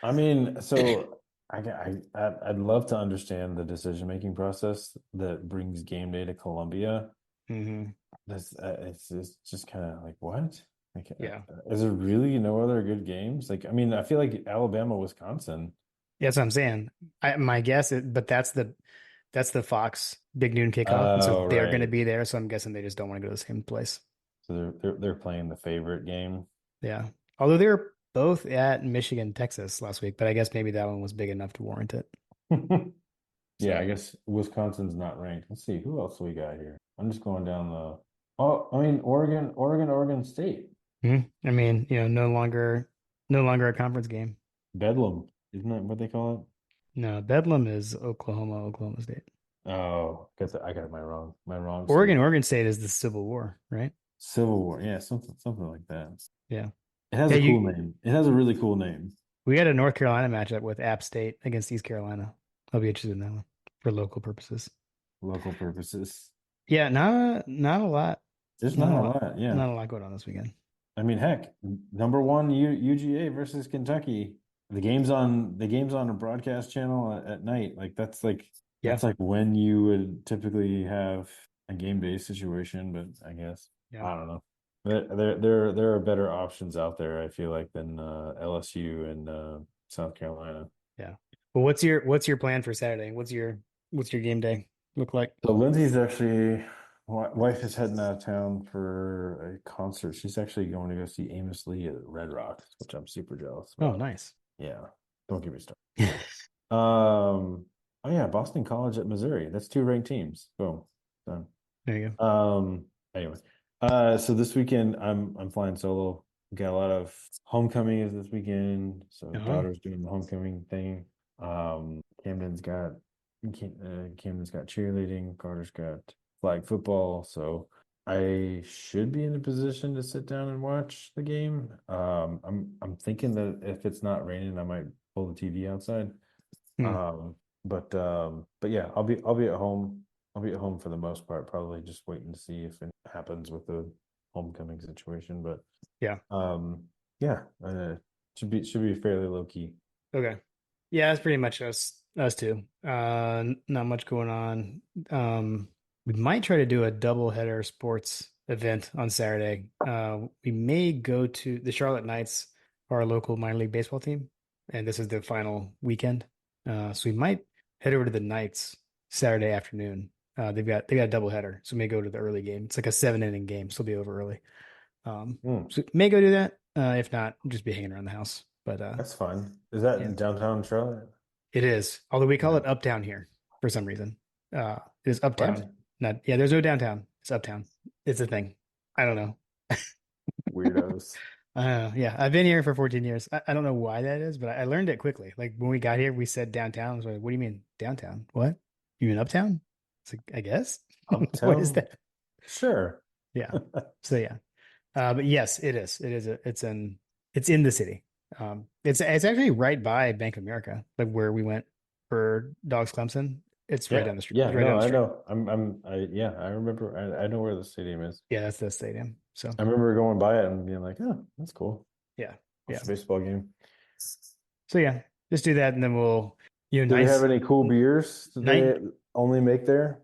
Speaker 1: I mean, so I'd love to understand the decision-making process that brings game day to Columbia.
Speaker 2: Hmm.
Speaker 1: It's just kind of like, what? Like,
Speaker 2: Yeah.
Speaker 1: is there really no other good games? Like, I mean, I feel like Alabama, Wisconsin.
Speaker 2: Yeah, that's what I'm saying. My guess but that's the Fox big noon kickoff, and so
Speaker 1: Oh,
Speaker 2: they're going to
Speaker 1: right.
Speaker 2: be there. So I'm guessing they just don't want to go to the same place.
Speaker 1: So they're playing the favorite game.
Speaker 2: Yeah. Although they were both at Michigan, Texas last week, but I guess maybe that one was big enough to warrant it.
Speaker 1: Yeah,
Speaker 2: So,
Speaker 1: I guess Wisconsin's not ranked. Let's see who else we got here. I'm just going down the. Oh, I mean Oregon State,
Speaker 2: I mean, no longer a conference game.
Speaker 1: Bedlam, isn't that what they call it?
Speaker 2: No, Bedlam is Oklahoma, Oklahoma State.
Speaker 1: Oh, I got my wrong
Speaker 2: Oregon,
Speaker 1: state.
Speaker 2: Oregon State is the Civil War, right?
Speaker 1: Civil War, yeah, something like that.
Speaker 2: Yeah.
Speaker 1: It has
Speaker 2: Yeah,
Speaker 1: a cool name. It has a really cool name.
Speaker 2: we had a North Carolina matchup with App State against East Carolina. I'll be interested in that one for local purposes.
Speaker 1: Local purposes.
Speaker 2: Yeah, not a lot.
Speaker 1: There's
Speaker 2: Not
Speaker 1: not
Speaker 2: a
Speaker 1: a
Speaker 2: lot.
Speaker 1: lot, yeah.
Speaker 2: Not a lot going on this weekend.
Speaker 1: I mean, heck, number one UGA versus Kentucky. The game's on a broadcast channel at night.
Speaker 2: Yeah.
Speaker 1: That's like when you would typically have a game day situation, but I guess
Speaker 2: Yeah.
Speaker 1: I don't know. There are better options out there, I feel like, than LSU and South Carolina.
Speaker 2: Yeah. Well, what's your plan for Saturday? What's your game day look like?
Speaker 1: So Lindsay's actually wife is heading out of town for a concert. She's actually going to go see Amos Lee at Red Rocks, which I'm super jealous
Speaker 2: Oh,
Speaker 1: about.
Speaker 2: nice.
Speaker 1: Yeah, don't get me started. Oh yeah, Boston College at Missouri. That's two ranked teams. Boom, done.
Speaker 2: There you go.
Speaker 1: Anyway, so this weekend I'm flying solo. Got a lot of homecoming is this weekend, so daughter's doing the homecoming thing. Camden's got cheerleading. Carter's got flag football. So I should be in a position to sit down and watch the game. I'm thinking that if it's not raining, I might pull the TV outside. But yeah, I'll be at home. I'll be at home for the most part, probably just waiting to see if it happens with the homecoming situation. But
Speaker 2: Yeah.
Speaker 1: should be fairly low key.
Speaker 2: Okay. Yeah, that's pretty much us too. Not much going on. We might try to do a double header sports event on Saturday. We may go to the Charlotte Knights, our local minor league baseball team, and this is the final weekend. So we might head over to the Knights Saturday afternoon. They've got a double header, so we may go to the early game. It's like a 7 inning game, so we'll be over early. So may go do that. If not, just be hanging around the house. But
Speaker 1: That's fun. Is that in downtown Charlotte?
Speaker 2: it is. Although we call it uptown here for some reason. It is uptown.
Speaker 1: What?
Speaker 2: There's no downtown. It's uptown. It's a thing. I don't know.
Speaker 1: Weirdos.
Speaker 2: Yeah, I've been here for 14 years. I don't know why that is, but I learned it quickly. Like when we got here, we said downtown. I was like, what do you mean downtown? What? You mean uptown? It's like, I guess.
Speaker 1: Uptown?
Speaker 2: What is that?
Speaker 1: Sure.
Speaker 2: Yeah. So yeah. But yes, it is. It's in the city. It's actually right by Bank of America, like where we went for Dogs Clemson. It's right down the street.
Speaker 1: Yeah,
Speaker 2: right down the
Speaker 1: I
Speaker 2: street.
Speaker 1: know. I remember. I know where the stadium is.
Speaker 2: Yeah, that's the stadium. So
Speaker 1: I remember going by it and being like, "Oh, that's cool."
Speaker 2: yeah,
Speaker 1: Watch
Speaker 2: yeah.
Speaker 1: a baseball game.
Speaker 2: So yeah, just do that, and then we'll,
Speaker 1: Do they have any cool beers that they only make there?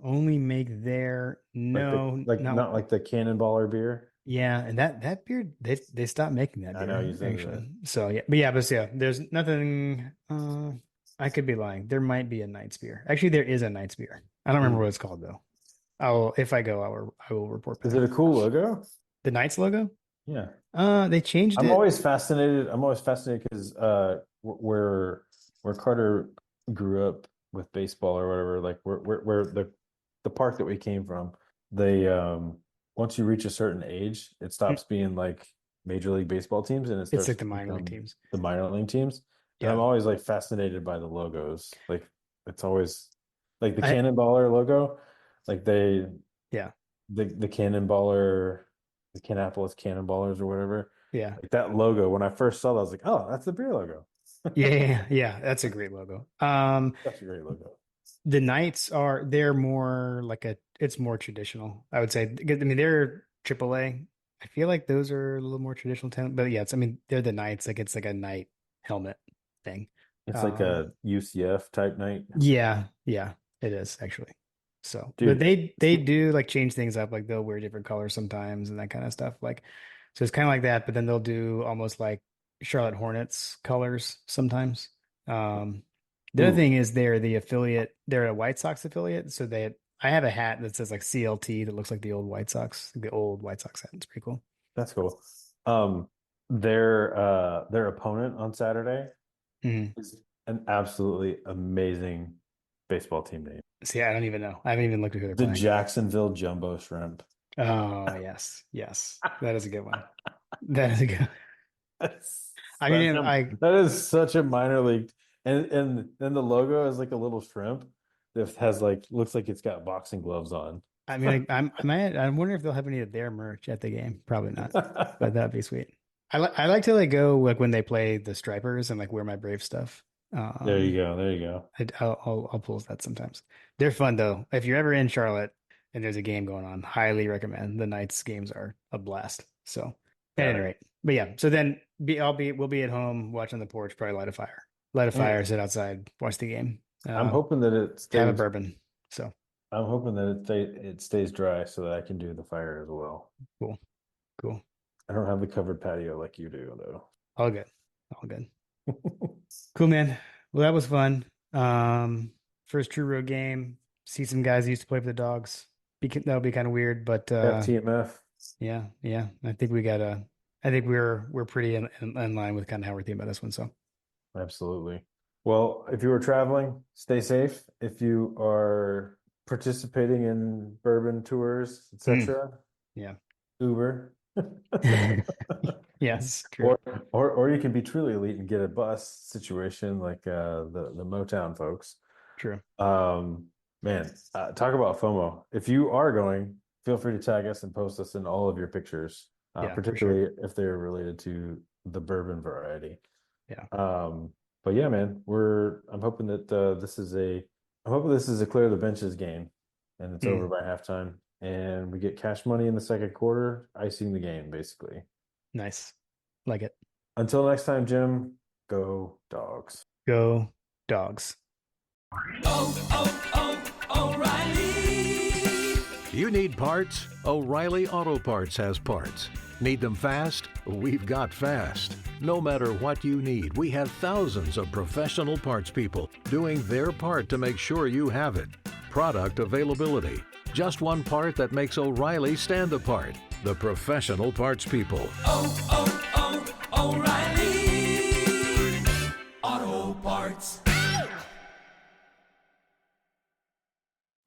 Speaker 2: Only make there. No,
Speaker 1: Not like the Cannonballer beer.
Speaker 2: Yeah, and that beer they stopped making that beer.
Speaker 1: I know you said
Speaker 2: actually.
Speaker 1: that.
Speaker 2: So yeah, but yeah, there's nothing. I could be lying. There might be a Knight's beer. Actually, there is a Knight's beer. I don't remember what it's called though. If I go, I will report back.
Speaker 1: Is it a cool logo?
Speaker 2: The Knights logo?
Speaker 1: Yeah.
Speaker 2: They changed it.
Speaker 1: I'm always fascinated because where Carter grew up with baseball or whatever, like where the park that we came from, they once you reach a certain age, it stops being like Major League Baseball teams and it starts
Speaker 2: It's like the minor league teams.
Speaker 1: The minor league teams. And
Speaker 2: Yeah.
Speaker 1: I'm always like fascinated by the logos. Like it's always like the Cannonballer logo, like the Cannonballer, the Kannapolis Cannonballers or whatever.
Speaker 2: Yeah.
Speaker 1: Like that logo, when I first saw that, I was like, oh, that's the beer logo.
Speaker 2: Yeah. That's a great logo.
Speaker 1: That's a great logo.
Speaker 2: The Knights they're more like it's more traditional, I would say. I mean, they're AAA. I feel like those are a little more traditional talent, but yeah, they're the Knights. Like it's like a knight helmet thing.
Speaker 1: It's like a UCF type night.
Speaker 2: Yeah, it is actually. So,
Speaker 1: Dude,
Speaker 2: but they do like change things up. Like they'll wear different colors sometimes and that kind of stuff. Like, so it's kind of like that. But then they'll do almost like Charlotte Hornets colors sometimes. The other thing is they're the affiliate. They're a White Sox affiliate. So I have a hat that says like CLT that looks like the old White Sox hat. It's pretty cool.
Speaker 1: That's cool. Their opponent on Saturday
Speaker 2: Mhm.
Speaker 1: is an absolutely amazing baseball team name.
Speaker 2: See, I don't even know. I haven't even looked at who they're
Speaker 1: The
Speaker 2: playing.
Speaker 1: Jacksonville Jumbo Shrimp.
Speaker 2: Oh, yes. Yes. That is a good one. That is a good
Speaker 1: That's
Speaker 2: I mean,
Speaker 1: that is such a minor league. And then the logo is like a little shrimp that has like looks like it's got boxing gloves on.
Speaker 2: I wonder if they'll have any of their merch at the game. Probably not, but that'd be sweet. I like to like go like when they play the Stripers and like wear my Brave stuff.
Speaker 1: There you go. There you go.
Speaker 2: I'll pull that sometimes. They're fun though. If you're ever in Charlotte and there's a game going on, highly recommend. The Knights games are a blast. So at
Speaker 1: Got
Speaker 2: any
Speaker 1: it.
Speaker 2: rate, but yeah. So then we'll be at home watching the porch, probably light a fire, sit outside, watch the game.
Speaker 1: I'm hoping that it
Speaker 2: Have a
Speaker 1: stays.
Speaker 2: bourbon. So
Speaker 1: I'm hoping that it stays dry so that I can do the fire as well.
Speaker 2: cool.
Speaker 1: I don't have the covered patio like you do, though.
Speaker 2: All good. Cool, man. Well, that was fun. First true road game. See some guys who used to play for the Dogs. That'll be kind of weird, but
Speaker 1: TMF.
Speaker 2: yeah. I think we're pretty in line with kind of how we're thinking about this one. So
Speaker 1: Absolutely. Well, if you are traveling, stay safe. If you are participating in bourbon tours, etc.,
Speaker 2: yeah.
Speaker 1: Uber.
Speaker 2: Yes, true.
Speaker 1: Or you can be truly elite and get a bus situation like the Motown folks.
Speaker 2: True.
Speaker 1: Man, talk about FOMO. If you are going, feel free to tag us and post us in all of your pictures,
Speaker 2: Yeah, for
Speaker 1: particularly if they're related to the bourbon variety.
Speaker 2: Yeah.
Speaker 1: But yeah, man, I'm hoping that this is a clear the benches game, and it's over by halftime, and we get cash money in the second quarter, icing the game, basically.
Speaker 2: Nice. Like it.
Speaker 1: Until next time, Jim, go Dogs.
Speaker 2: Go Dogs.
Speaker 4: O'Reilly. You need parts? O'Reilly Auto Parts has parts. Need them fast? We've got fast. No matter what you need, we have thousands of professional parts people doing their part to make sure you have it. Product availability. Just one part that makes O'Reilly stand apart. The professional parts people. O'Reilly Auto Parts.